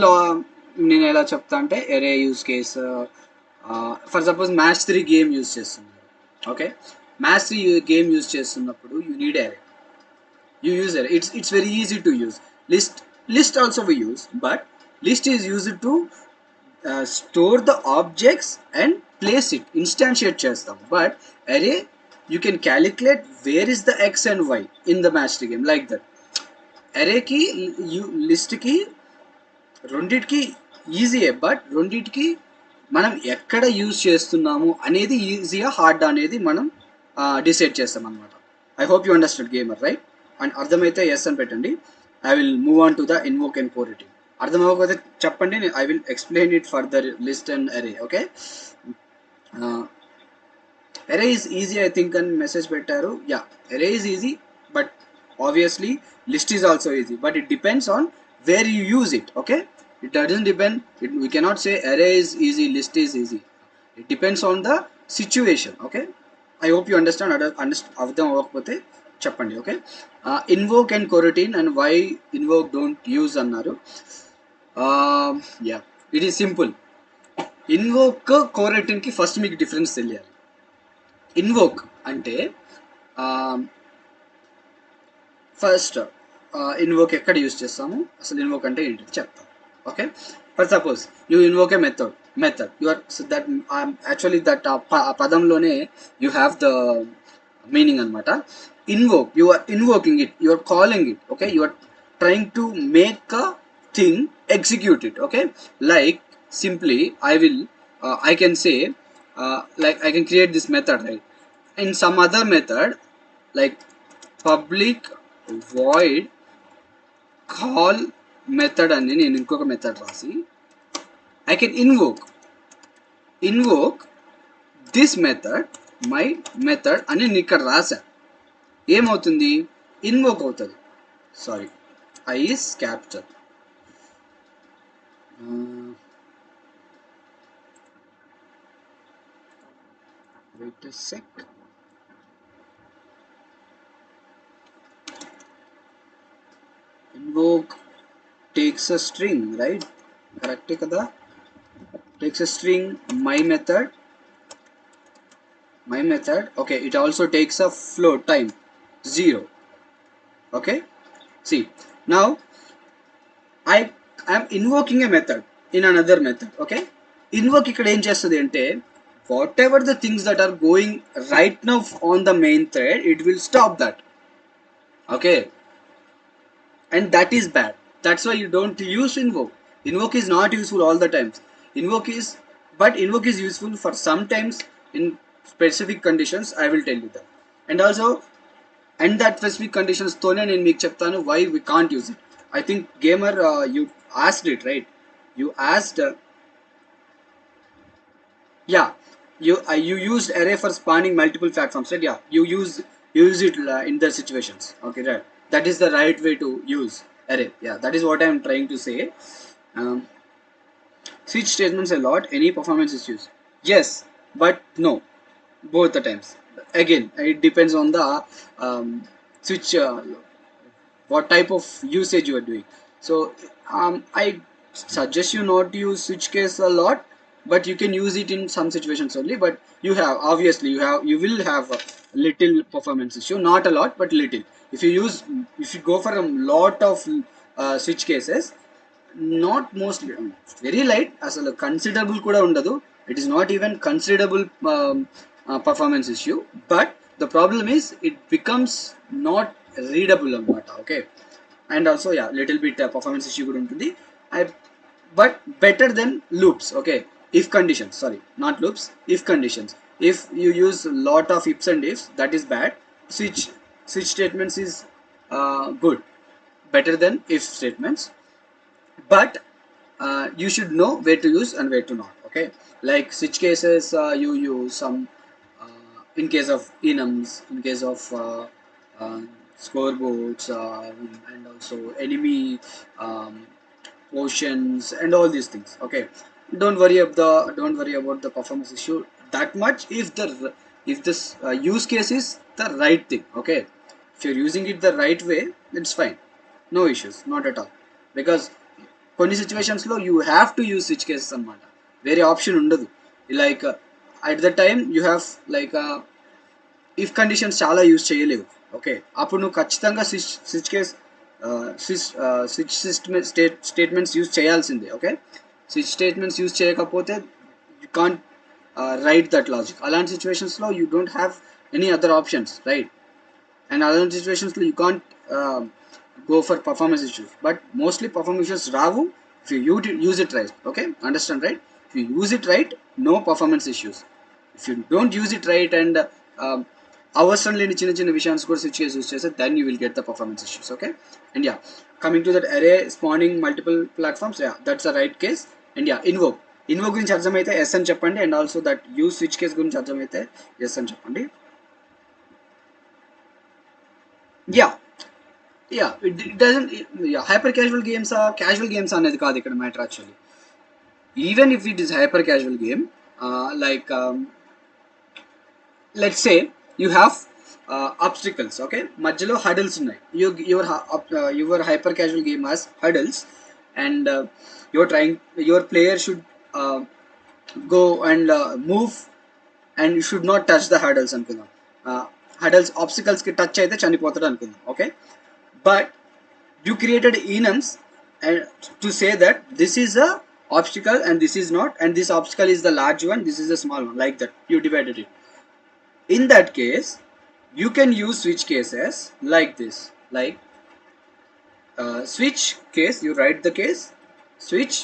నేను ఎలా చెప్తా అంటే అరే use case, for suppose match 3 game use చేస్తున్నారు. ఓకే, మ్యాచ్ 3 గేమ్ యూజ్ చేస్తున్నప్పుడు యూ నీడ్ అరే. You use it. It's very easy to use. List also we use, but list is used to store the objects and place it, instantiate chestam. But array, you can calculate where is the x and y in the match game, like that. Array ki, you list ki రెండిటికి ఈజీయే, but రెండిటికి మనం ఎక్కడ use చేస్తున్నాము అనేది ఈజీగా hard అనేది మనం decide చేస్తాం అనమాట. I hope you understand gamer, right? And అర్థమైతే ఎస్ అని పెట్టండి. I will move on to the invoke and coroutine. అర్థం అవ్వకపోతే చెప్పండి, I will explain it for the list and array. Okay, array is easy I think అని message పెట్టారు. Yeah, array is easy, but obviously list is also easy, but it depends on where you use it. Okay, it doesn't depend. We cannot say array is easy, list is easy. It depends on the situation. Okay, I hope you understand. Avadam avakapothe cheppandi. Okay, invoke and coroutine, and why invoke don't use annaru. Yeah, it is simple. Invoke coroutine ki first meeku difference teliyali. Invoke ante first invoke ఎక్కడ use చేస్తాము, అసలు invoke అంటే ఏంటి చెప్తాం. Okay, for suppose you invoke a method you are that actually that పదంలోనే you have the meaning అనమాట. Invoke, you are invoking it, you are calling it. Okay, you are trying to make a thing execute it. Okay, like simply I can say like I can create this method, right? In some other method, like public void call method అని నేను ఇంకొక method రాసి I can invoke this method, my method అని నేను ఇక్కడ రాసా. ఏమవుతుంది? Invoke అవుతుంది. Sorry, I is capital. Wait a sec. Invoke takes a string, right? Correct kada? Takes a string, my method. Okay, it also takes a float time 0. Okay, see, now I am invoking a method in another method. Okay, invoke ఇక్కడ ఏం చేస్తుంది అంటే whatever the things that are going right now on the main thread, it will stop that. Okay, and that is bad. That's why you don't use invoke. Invoke is not useful all the times. Invoke is useful for sometimes in specific conditions. I will tell you that. And also, and that specific conditions tone నేను మీకు చెప్తాను why we can't use it. I think gamer, you asked it, right? You asked yeah, you used array for spanning multiple platforms, right? Yeah, you use it in the situations. Okay, right, that is the right way to use array. Yeah, that is what I am trying to say. Switch statements a lot. Any performance issues? Yes, but no, both the times. Again, it depends on the switch, what type of usage you are doing. So I suggest you not to use switch case a lot, but you can use it in some situations only. But you have, obviously you will have a little performance issue, not a lot but little. If you go for a lot of switch cases, not mostly, very light, అసలు considerable కూడా ఉండదు. It is not even considerable performance issue, but the problem is it becomes not readable అనమాట. Okay, and also yeah, little bit performance issue కూడా ఉంటుంది. But better than loops. Okay, if conditions, sorry, not loops, if conditions. If you use lot of ifs and ifs, that is bad. Switch statements is good, better than if statements. But you should know where to use and where to not. Okay, like switch cases, you use some in case of enums, in case of scoreboards, and also enemy potions and all these things. Okay, don't worry about the performance issue. that much if this use case is the right thing. Okay, if you're using it the right way, it's fine, no issues, not at all. Because కొన్ని సిచ్యువేషన్స్లో you have to use switch cases అనమాట, వేరే option ఉండదు. Like at the time you have like if conditions చాలా use చేయలేవు. Okay, అప్పుడు నువ్వు ఖచ్చితంగా switch case switch statements use చేయాల్సిందే. ఓకే, స్విచ్ స్టేట్మెంట్స్ యూజ్ చేయకపోతే you can't right that logic. అలాంటి సిచ్యువేషన్స్లో you don't have any other options, right? And అలాంటి సిచ్యువేషన్స్లో you can't go for performance issues. But mostly performance issues ravu if you use it right. Okay, understand, right? If you use it right, no performance issues. If you don't use it right and అవసరం లేని చిన్న చిన్న విషయాన్ని కూడా switch case use చేస్తే then you will get the performance issues. Okay, and yeah, coming to that array spawning multiple platforms, yeah, that's the right case. And yeah, invoke గురించి అర్థమైతే yes అని చెప్పండి, and also that use switch case గురించి అర్థమైతే yes అని చెప్పండి. Yeah, it doesn't. Yeah, hyper casual games are casual games అనేది కాదు ఇక్కడ matter actually. Even if it is hyper casual game, like let's say you have obstacles. Okay, మధ్యలో hurdles ఉన్నాయి. Your hyper casual game has hurdles, and your player should go and move and you should not touch the hurdles అనుకుందాం. Hurdles ఆబ్స్టికల్స్కి touch అయితే చనిపోతాడు అనుకుందాం. Okay, but you created enums and to say that this is a obstacle and this is not, and this obstacle is the large one, this is the small one, like that you divided it. In that case you can use switch cases like this, like switch case, you write the case switch,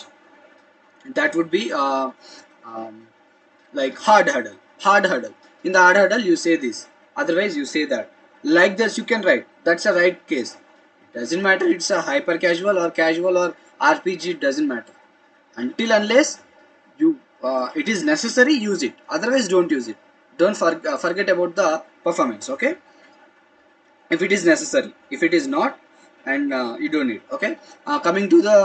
that would be um, like hard hurdle. In the hard hurdle you say this, otherwise you say that, like this you can write. That's a right case. It doesn't matter it's a hyper casual or RPG, it doesn't matter until unless you it is necessary, use it, otherwise don't use it. Don't forget about the performance. Okay, if it is necessary, if it is not, and you don't need. Okay, coming to the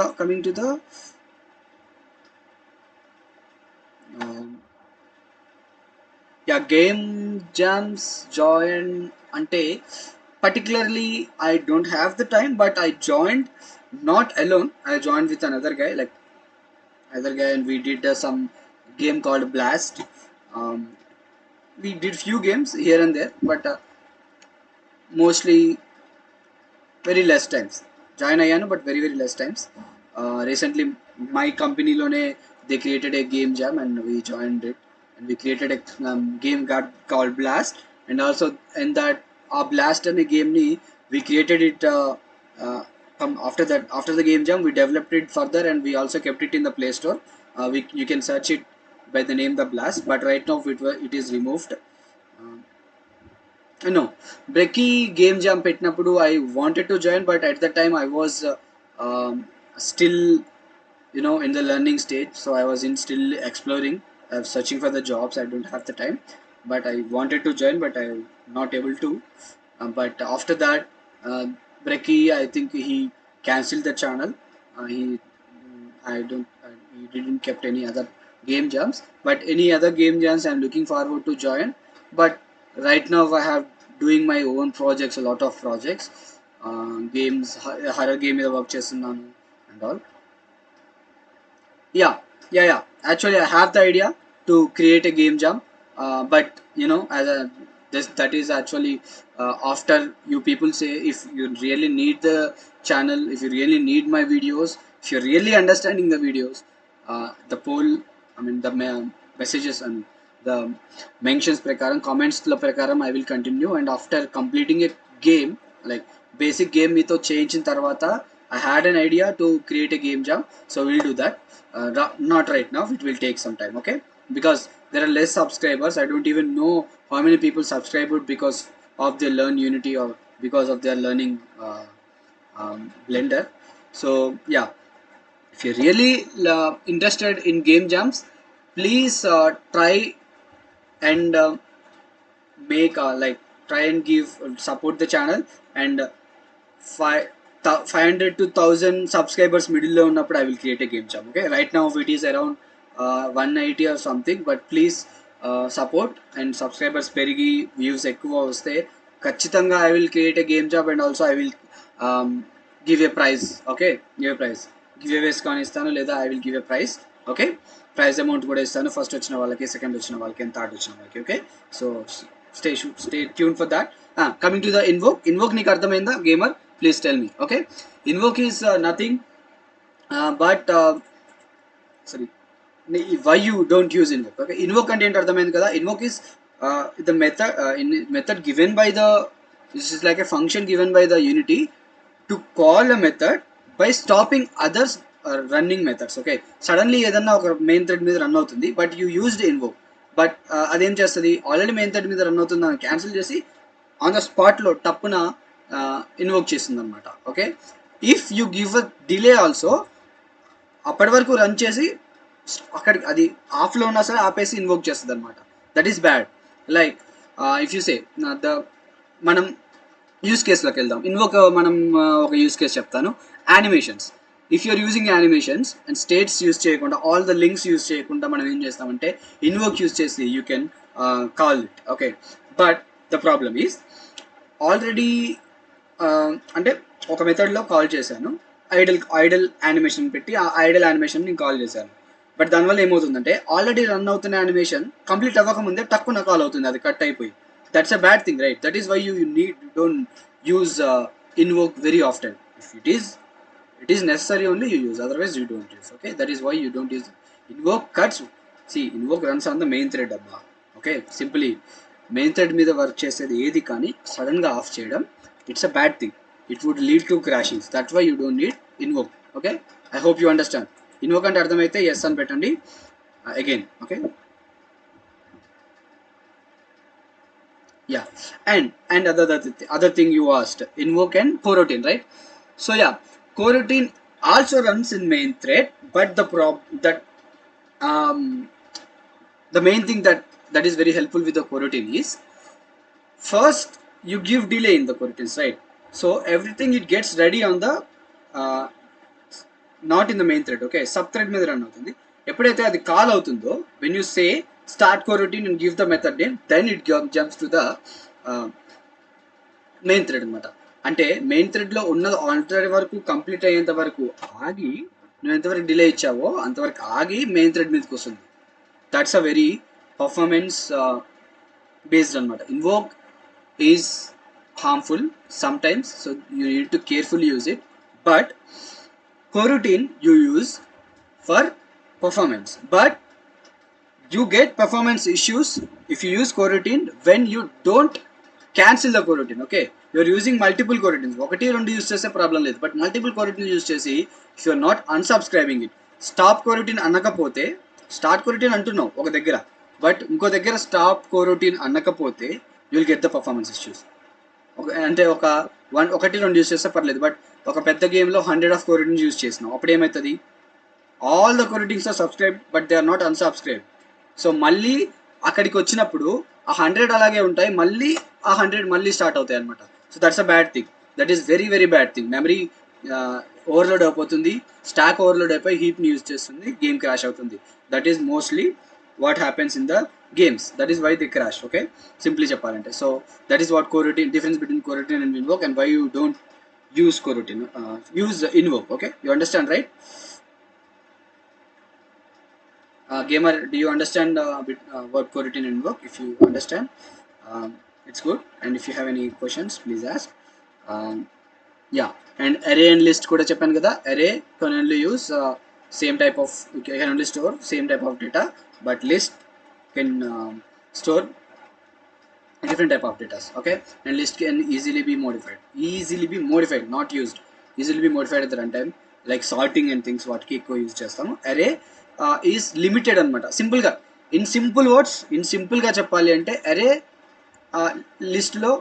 yeah, game jams join ante particularly I don't have the time, but I joined not alone, I joined with another guy, and we did some game called Blast. um, we did few games here and there, but mostly very less times join అయ్యాను, but very less times. Recently my company lone they created a game jam and we joined it, and we created a game called Blast. And also in that Blast and a game ni we created it after the game jam we developed it further, and we also kept it in the Play Store. You can search it by the name the Blast, but right now it is removed. No, Brecky game jam పెట్టినప్పుడు I wanted to join, but at that time I was still in the learning stage, so I was still exploring, searching for the jobs. I don't have the time, but I wanted to join, but I not able to. But after that, Brecky, I think he cancelled the channel. He I don't he didn't kept any other game jams, but any other game jams I'm looking forward to join. But right now I have doing my own projects, a lot of projects, games, horror game మీద work చేస్తున్నాను and all. Yeah, actually I have the idea to create a game jam, but as a that is actually after you people say, if you really need the channel, if you really need my videos, if you're really understanding the videos, the poll, I mean the messages and the mentions prakaram, comments la prakaram I will continue. And after completing a game, like basic game మీతో చేయించిన తర్వాత I had an idea to create a game jam, so we'll do that. Not right now, it will take some time. Okay, because there are less subscribers. I don't even know how many people subscribed because of their learn Unity or because of their learning Blender. So yeah, if you're really interested in game jams, please try and make try and give support the channel. And 500 to 1000 subscribers middle lo unnappudu I will create a game jam. Okay, right now it is around 180 or something, but please support and subscribers పెరిగి views ఎక్కువ వస్తే ఖచ్చితంగా I will create a game job and also I will give a prize. Okay, give a prize, giveaways కానీ ఇస్తాను, లేదా I will give a prize. Okay, prize amount కూడా ఇస్తాను, first వచ్చిన వాళ్ళకి, సెకండ్ వచ్చిన వాళ్ళకి, అండ్ థర్డ్ వచ్చిన వాళ్ళకి. Okay, so stay tune for that. Coming to the invoke నీకు అర్థమైందా gamer? Please tell me. Okay, invoke is nothing but sorry, why you don't use invoke. Okay, invoke అంటే ఏంటి అర్థమైంది కదా. Invoke is the method given by the, this is like a function given by the unity to call a method by stopping others running methods. Okay, suddenly ఏదన్నా ఒక main thread మీద run అవుతుంది, but you used invoke, but అదేం చేస్తుంది, already main thread మీద run అవుతుంది అని cancel చేసి ఆన్ ద స్పాట్లో టప్పున ఇన్వోక్ చేస్తుంది అనమాట. Okay, if you give a delay also, అప్పటి వరకు రన్ చేసి అక్కడికి అది ఆఫ్లో ఉన్నా సరే ఆపేసి ఇన్వోక్ చేస్తుంది అనమాట. That is bad. Like if you say the మనం యూస్ కేస్లోకి వెళ్దాం. ఇన్వోక్ మనం ఒక యూస్ కేస్ చెప్తాను. Animations. If you're using animations and states use చేయకుండా, ఆల్ ద లింక్స్ యూస్ చేయకుండా మనం ఏం చేస్తామంటే ఇన్వోక్ యూస్ చేసి you can call it. Okay, but the problem is already అంటే ఒక మెథడ్లో కాల్ చేశాను, ఐడల్ యానిమేషన్ పెట్టి ఆ ఐడల్ యానిమేషన్ నేను కాల్ చేశాను. బట్ దానివల్ల ఏమవుతుందంటే ఆల్రెడీ రన్ అవుతున్న యానిమేషన్ కంప్లీట్ అవ్వకముందే తక్కువ కాల్ అవుతుంది, అది కట్ అయిపోయి. That's a bad thing, right? That is why you don't use invoke very often. If it is necessary only you use, otherwise you don't use. Okay, that is why you don't use invoke cuts. See, invoke runs on the main thread abba. Okay, simply main thread మీద work చేసేది ఏది కానీ sudden గా off చేయడం, it's a bad thing. It would lead to crashings. That's why you don't need invoke. Okay, I hope you understand. Invoke అంటే అర్థమైతే yes అని పెట్టండి again. Okay, yeah, and other thing you asked, invoke and coroutine, right? So yeah, coroutine also runs in main thread, but um, the main thing that is very helpful with the coroutine is, first you give delay in the coroutines, right? So everything it gets ready on the uh, not in the main thread. Okay, sub thread మీద run అవుతుంది. ఎప్పుడైతే అది call అవుతుందో, when you say start coroutine and give the method name, then it jumps to the main thread అనమాట. అంటే main థ్రెడ్లో ఉన్నది already వరకు complete అయ్యేంత వరకు ఆగి, నువ్వు ఎంతవరకు డిలే ఇచ్చావో అంతవరకు ఆగి మెయిన్ థ్రెడ్ మీదకి వస్తుంది. That's a very performance based అనమాట. Invoke is harmful sometimes, so you need to carefully use it, but coroutine you use for performance. But you get performance issues if you use coroutine when you don't cancel the coroutine. Okay, you are using multiple coroutines, ఒకటి రెండు use చేసే ప్రాబ్లం లేదు, but multiple coroutine use చేసి if you are not unsubscribing it, stop coroutine అనకపోతే, start coroutine అంటున్నావు ఒక దగ్గర, బట్ ఇంకో దగ్గర స్టాప్ coroutine అనకపోతే you will get the performance issues. అంటే ఒకటి రెండు యూస్ చేస్తే పర్లేదు, బట్ ఒక పెద్ద గేమ్లో 100 ఆఫ్ coroutines యూస్ చేసినావు, అప్పుడు ఏమవుతుంది, all the coroutines are subscribe but they are not unsubscribe. So మళ్ళీ అక్కడికి వచ్చినప్పుడు ఆ 100 అలాగే ఉంటాయి, మళ్ళీ ఆ 100 మళ్ళీ స్టార్ట్ అవుతాయి అనమాట. So that's a bad thing. That is very very bad thing. Memory overload అయిపోతుంది, స్టాక్ ఓవర్లోడ్ అయిపోయి హీప్ని యూజ్ చేస్తుంది, గేమ్ క్రాష్ అవుతుంది. That is mostly what happens in the games. That is why they crash. Okay, simply చెప్పాలంటే. So that is what coroutine, difference between coroutine and invoke, and why you don't use coroutine, use invoke. Okay, you understand, right? Gamer, do you understand what coroutine and invoke? If you understand, it's good. And if you have any questions, please ask. Yeah, and array and list kuda cheppan kada. Array can only use same type of, can only store same type of data, but list can store different type of data. Okay, and list can easily be modified, not used, easily be modified at the runtime, like sorting and things వాటికి ఎక్కువ use చేస్తాము. అరే is limited అనమాట. సింపుల్గా, in సింపుల్గా చెప్పాలి అంటే, అరే లిస్ట్లో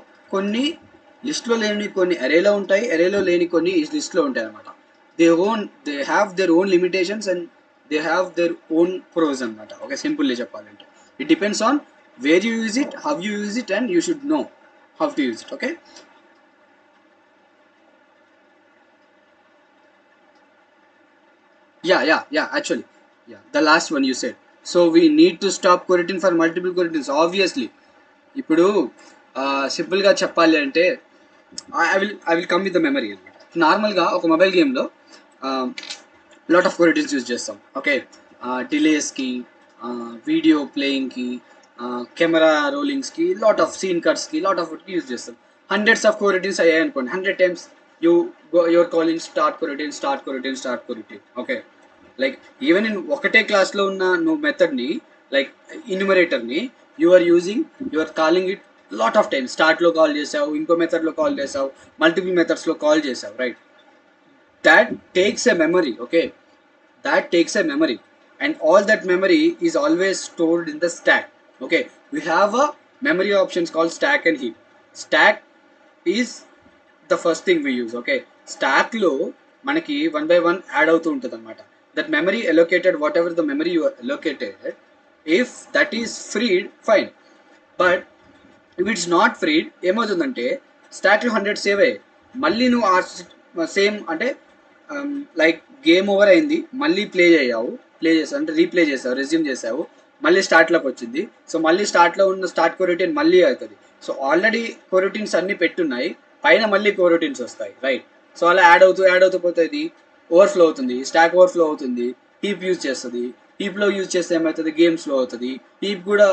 లేని కొన్ని అరేలో ఉంటాయి, అరేలో లేని కొన్ని లిస్ట్లో ఉంటాయి అనమాట. They have their own limitations and they have their own pros అనమాట. ఓకే, సింపుల్లీ చెప్పాలంటే it depends on where you use it, how you use it, and you should know how to use it. Okay, yeah, actually, yeah, the last one you said, so we need to stop coroutine for multiple coroutines obviously. ఇప్పుడు సింపుల్గా చెప్పాలి అంటే I will come with the memory అనమాట. నార్మల్గా ఒక mobile గేమ్లో lot of coroutines use చేస్తాం. Okay, డిలేస్కి, వీడియో ప్లేయింగ్కి, కెమెరా రోలింగ్స్కి, లాట్ ఆఫ్ సీన్ కట్స్కి, లాట్ ఆఫ్ యూజ్ చేస్తాం. హండ్రెడ్స్ ఆఫ్ కొరిటిన్స్ అయ్యాయి అనుకోండి, 100 times you your calling start coroutine, start coroutine, start coroutine. Okay, like even in ఒకటే క్లాస్లో ఉన్న నువ్వు మెథడ్ని, లైక్ ఇన్యూమరేటర్ని, you are using, you are calling it lot of times. స్టార్ట్లో కాల్ చేసావు, ఇంకో మెథడ్లో కాల్ చేసావు, మల్టిపుల్ మెథడ్స్లో కాల్ చేసావు, right? That takes a memory. Okay, that takes a memory, and all that memory is always stored in the stack. Okay, we have a memory options called stack and heap. Stack is the first thing we use. Okay, stack లో మనకి one by one add అవుతూ ఉంటుంది అనమాట. That memory allocated, whatever the memory you allocated, if that is freed fine, but if it's not freed ఏమవుతుందంటే స్టాక్లో 100 save అయ్యాయి, మళ్ళీ నువ్వు ఆ సేమ్ అంటే లైక్ గేమ్ ఓవర్ అయింది, మళ్ళీ ప్లే చేసావు అంటే రీప్లే చేసావు, రెజ్యూమ్ చేసావు, మళ్ళీ స్టార్ట్లోకి వచ్చింది. సో మళ్ళీ స్టార్ట్లో ఉన్న స్టార్ట్ కొరొటీన్ మళ్ళీ అవుతుంది. సో ఆల్రెడీ కొరొటీన్స్ అన్నీ పెట్టున్నాయి, పైన మళ్ళీ కొరొటీన్స్ వస్తాయి, రైట్? సో అలా యాడ్ అవుతూ పోతుంది, ఓవర్ఫ్లో అవుతుంది, స్టాక్ ఓవర్ఫ్లో అవుతుంది, హీప్ యూజ్ చేస్తుంది. హీప్లో యూజ్ చేస్తే ఏమవుతుంది, గేమ్ స్లో అవుతుంది. హీప్ కూడా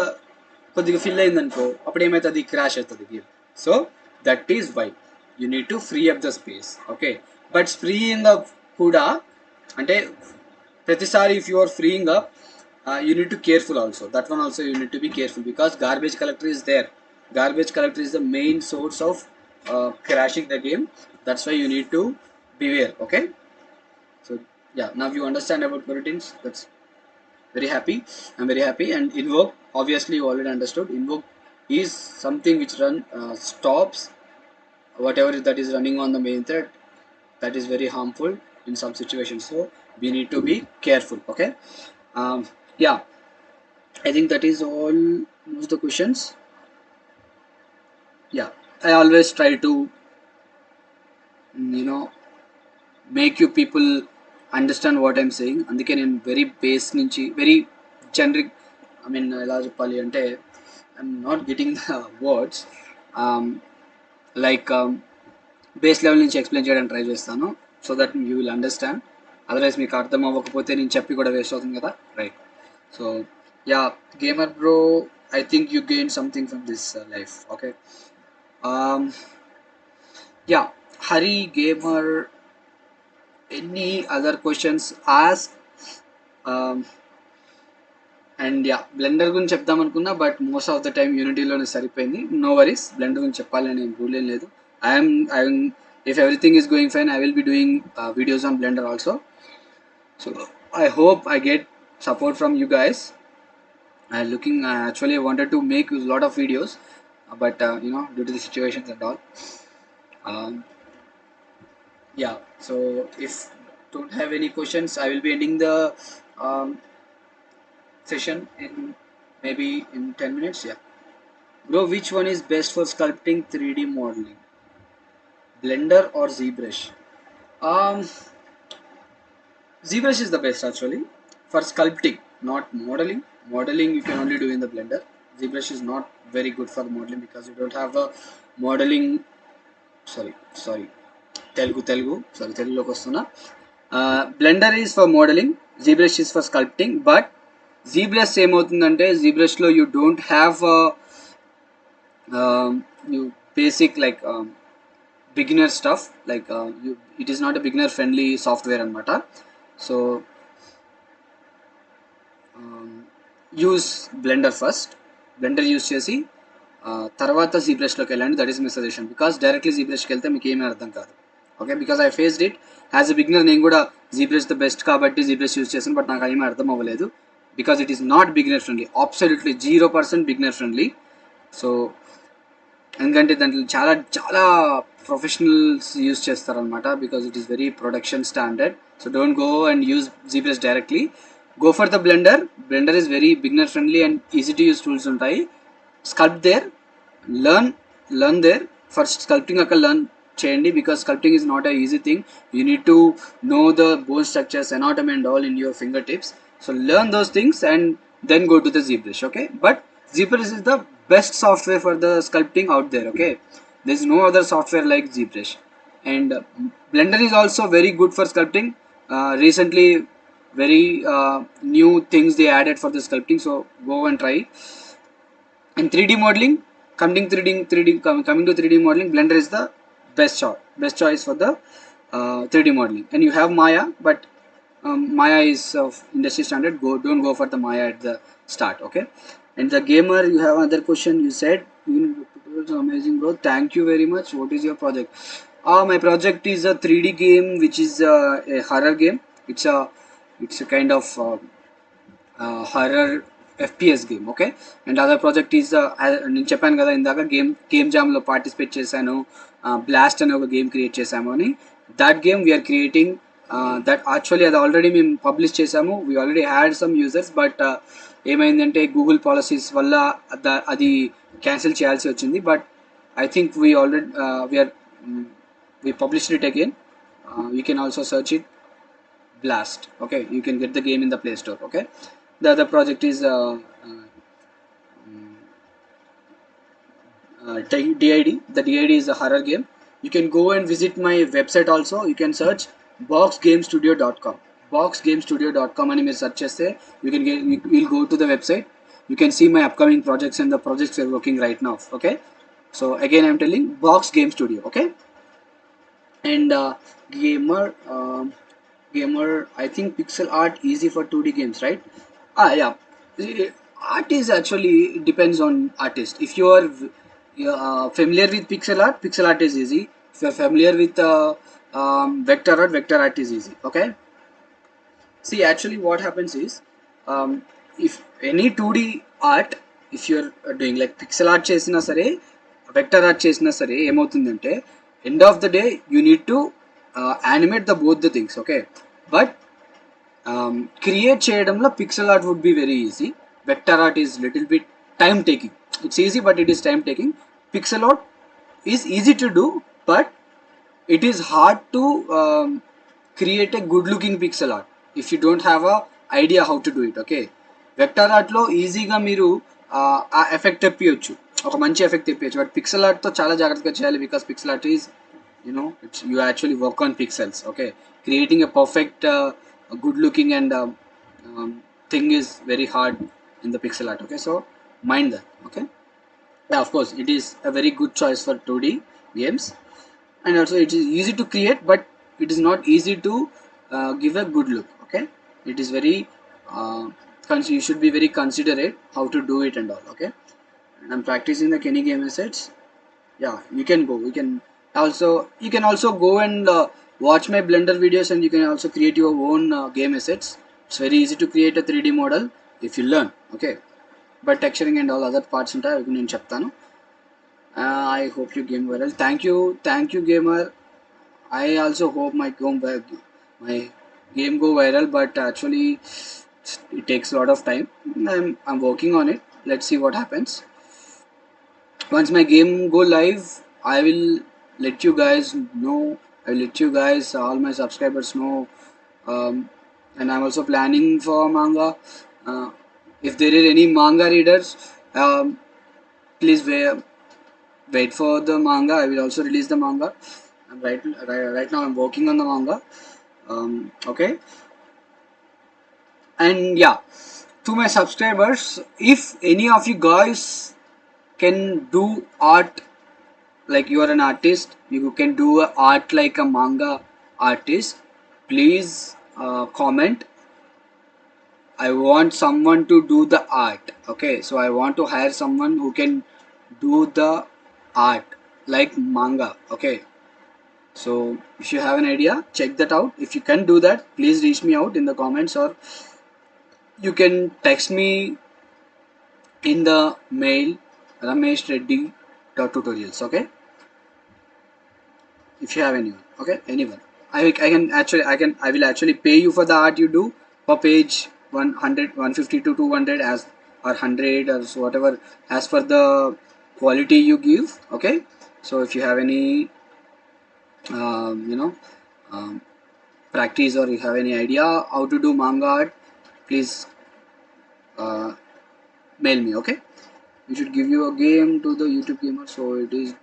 కొద్దిగా ఫిల్ అయిందనుకో, అప్పుడు ఏమవుతుంది, క్రాష్ అవుతుంది game. So that is why you need to free up the space. Okay, but freeing up కూడా అంటే ప్రతిసారి if you are freeing up you need to careful also. That one also you need to be careful, because garbage collector is there. Garbage collector is the main source of crashing the game. That's why you need to beware. Okay, so yeah, now you understand about coroutines. That's very happy. I'm very happy. And invoke, obviously you already understood. Invoke is something which stops whatever that is running on the main thread. That is very harmful in some situations, so we need to be careful. Okay, yeah, I think that is all most the questions. Yeah, I always try to make you people understand what I'm saying. అందుకే నేను very base నుంచి very generic, I mean ఎలా చెప్పాలి అంటే I'm not getting the words, like base level నుంచి explain చేయడానికి try చేస్తాను, so that you will understand. Otherwise మీకు అర్థం అవ్వకపోతే నేను చెప్పి కూడా వేస్ట్ అవుతుంది కదా, right? So yeah, gamer bro, I think you gain something from this life. Okay, yeah, Hari gamer, any other questions ask. And yeah, Blender గురించి చెప్దాం అనుకున్నా, but most of the time యూనిటీలోనే సరిపోయింది. నో వరీస్, బ్లెండర్ గురించి చెప్పాలని ఏం rule ఏం లేదు. I'm if everything is going fine, I will be doing videos on Blender also. So I hope I get support from you guys. Actually I wanted to make a lot of videos, but due to the situations and all, yeah, so if don't have any questions, I will be ending the session in maybe in 10 minutes. Yeah, bro, which one is best for sculpting 3D modeling, Blender or ZBrush? ZBrush is the best actually for sculpting, not modeling. Modeling you can only do in the Blender. ZBrush is not very good for modeling because you don't have a modeling. Sorry, Teluguloki vastuna. Blender is for modeling, ZBrush is for sculpting. But ZBrush ఏమవుతుందంటే, ZBrush లో you don't have you basic like beginner stuff, like it is not a beginner friendly software anamata. So use Blender first. Blender use చేసి తర్వాత ZBrushలోకి వెళ్ళండి. That is my suggestion, because directly ZBrushకి వెళ్తే మీకు ఏమీ అర్థం కాదు. Okay, because I faced it as a beginner. నేను కూడా ZBrush ద బెస్ట్ కాబట్టి ZBrush యూజ్ చేశాను, బట్ నాకు ఏమీ అర్థం అవ్వలేదు, because it is not beginner friendly. Absolutely 0% beginner friendly. So ఎందుకంటే దాంట్లో చాలా చాలా ప్రొఫెషనల్స్ యూజ్ చేస్తారనమాట, because it is very production standard. So don't go and use ZBrush directly. Go for the Blender. Blender is very beginner friendly and easy to use tools ఉంటాయి. Sculpt there, learn there. First sculpting akka learn చేయండి, because sculpting is not a easy thing. You need to know the bone structures, anatomy and all in your fingertips. So learn those things and then go to the ZBrush. Okay, but ZBrush is the best software for the sculpting out there. Okay, there's no other software like ZBrush, and Blender is also very good for sculpting. Recently, very new things they added for the sculpting, so go and try. And 3D modeling, coming to 3D modeling, Blender is the best choice for the 3D modeling. And you have Maya, but Maya is of industry standard. Don't go for the Maya at the start. Okay. And the gamer, you have another question. You said amazing, bro. Thank you very much. What is your project? My project is a 3D game, which is a horror game. It's a kind of horror FPS game. Okay, and other project is నేను చెప్పాను కదా ఇందాక game జామ్లో participate చేశాను, Blast అనే ఒక game create చేశాము అని. That game we're creating, that actually అది ఆల్రెడీ మేము పబ్లిష్ చేసాము. We already had some users, but ఏమైందంటే గూగుల్ పాలసీస్ వల్ల అది క్యాన్సిల్ చేయాల్సి వచ్చింది. But I think we already we published it again. You can also search it, Blast. Okay, you can get the game in the Play Store. Okay, the other project is DID. The DID is a horror game. You can go and visit my website also. You can search boxgamestudio.com. boxgamestudio.com అని మీరు search చేస్తే you can get, you'll go to the website. You can see my upcoming projects and the projects we're working right now. Okay, so again I'm telling Box Game Studio. Okay, and gamer gamer, I think pixel art easy for 2D games, right? Yeah. Art is actually depends on artist. If you are familiar with pixel art is easy. If you are familiar with vector art is easy. Okay, see, actually what happens is, if any 2D art, if you're doing like pixel art chesina sare, vector art chesina sare, ఏమవుతుందంటే end of the day you need to animate the both the things. Okay, but create చేయడంలో pixel art would be very easy. Vector art is little bit time taking. It's easy, but it is time taking. Pixel art is easy to do, but it is hard to create a good looking pixel art if you don't have a idea how to do it. Okay, vector ఆర్ట్లో ఈజీగా మీరు ఆ effect తెప్పియొచ్చు, ఒక మంచి effect తెప్పియచ్చు. But pixel ఆర్ట్తో చాలా జాగ్రత్తగా చేయాలి, because pixel art is it's you actually work on pixels. Okay, creating a perfect good looking and thing is very hard in the pixel art. Okay, so mind that. Okay, yeah, of course it is a very good choice for 2D games, and also it is easy to create, but it is not easy to give a good look. Okay, it is very you should be very considerate how to do it and all. Okay, and I'm practicing the Kenny game assets. Yeah, you can also go and watch my Blender videos, and you can also create your own game assets. It's very easy to create a 3D model if you learn. Okay, but texturing and all other parts ఉంటాయి, నేను చెప్తాను. I hope you game viral. Thank you gamer. I also hope my game go viral, but actually it takes a lot of time. I'm working on it. Let's see what happens. Once my game go live, I will let you guys know. I will let you guys, all my subscribers know. And I'm also planning for manga. If there is any manga readers, please wait for the manga. I will also release the manga. Right now I'm working on the manga. Okay, and yeah, to my subscribers, if any of you guys can do art, like you are an artist, you can do art like a manga artist, please comment. I want someone to do the art. Okay, so I want to hire someone who can do the art like manga. Okay, so if you have an idea, check that out. If you can do that, please reach me out in the comments, or you can text me in the mail rameshreddy.tutorials. Okay, if you have anyone. Okay, anyone, I will actually pay you for the art you do per page 100, 150 to 200 as, or 100, or so whatever, as per the quality you give. Okay, so if you have any practice, or you have any idea how to do manga art, please uh, mail me. Okay, we should give you a game to the YouTube gamer. So it is,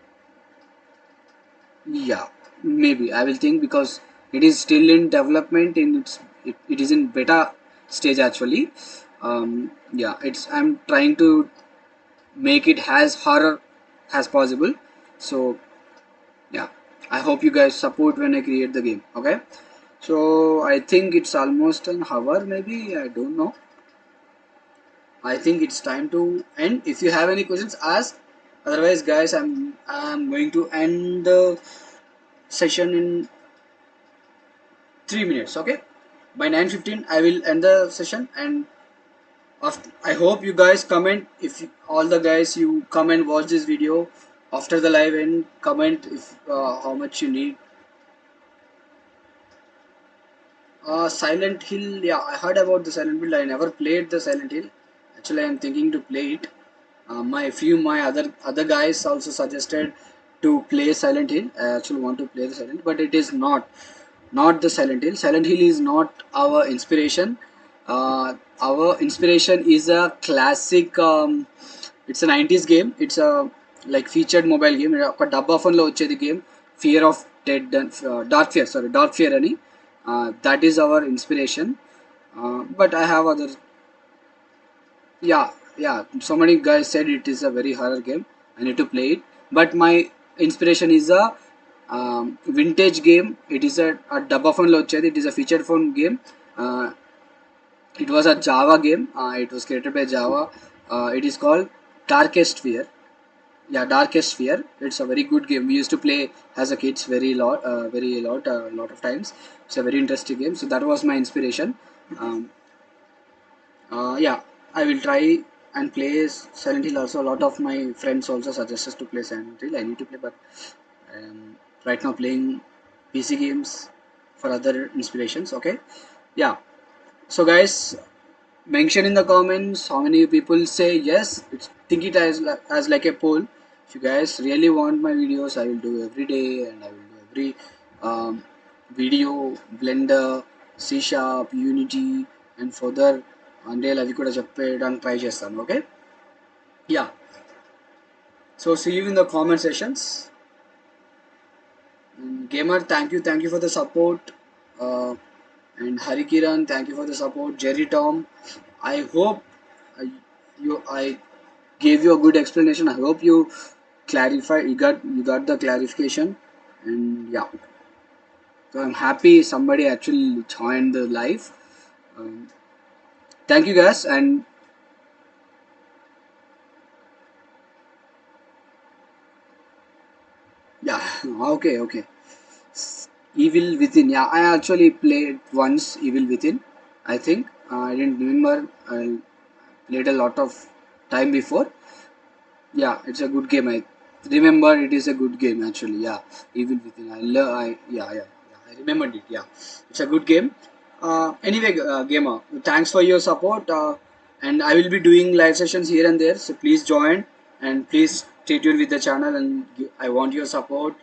yeah, maybe I will think, because it is still in development. It is in beta stage actually. Yeah, it's I'm trying to make it as horror as possible. So yeah, I hope you guys support when I create the game. Okay, so I think it's almost an hour, maybe, I don't know. I think it's time to end. If you have any questions, ask. Otherwise, guys, I'm going to end the session in 3 minutes. Okay, by 9:15 I will end the session. And after, I hope you guys comment. If all the guys, you come and watch this video after the live, and comment if how much you need. Silent Hill, yeah, I heard about the Silent Hill. I never played the Silent Hill. Actually, I'm thinking to play it. My other guys also suggested to play Silent Hill. I actually want to play the Silent Hill, but it is not the Silent Hill. Silent Hill is not our inspiration. Our inspiration is a classic. It's a 90s game. It's a like featured mobile game. ఒక డబ్బా phone లో వచ్చేది game. Fear of Dead, Dark Fear. Sorry, Dark Fear అని. That is our inspiration. But I have other. Yeah, so many guys said it is a very horror game. I need to play it, but my inspiration is a vintage game. It is a dabba phone lo vachedi. It is a feature phone game. It was a Java game. It was created by Java. It is called Darkest Fear. Yeah, Darkest Fear. It's a very good game. We used to play as a kids a lot of times. It's a very interesting game. So that was my inspiration. Um, yeah, I will try and play Silent Hill also. A lot of my friends also suggest us to play Silent Hill. I need to play, but right now playing PC games for other inspirations. Okay, yeah. So guys, mention in the comments how many people say yes. Think it as like a poll. If you guys really want my videos, I will do every day, and I will do every video, Blender, C Sharp, Unity, and further అంటే అవి కూడా చెప్పడానికి try చేస్తాను. Okay, yeah. So see you in the comment sections. Gamer, thank you for the support. And Hari Kiran, thank you for the support. Jerry Tom, I hope I, I gave you a good explanation. I hope you got the clarification. And yeah, so I'm happy somebody actually joined the live. Um, Thank you guys, and yeah, okay. Evil Within. Yeah, I actually played once Evil Within. I think I didn't remember. I played a lot of time before. Yeah, it's a good game. I remember it is a good game actually. Yeah, Evil Within. I love. Yeah. I remembered it. Yeah, it's a good game. Anyway, gamer, thanks for your support. And I will be doing live sessions here and there. So please join, and please stay tuned with the channel. And I want your support.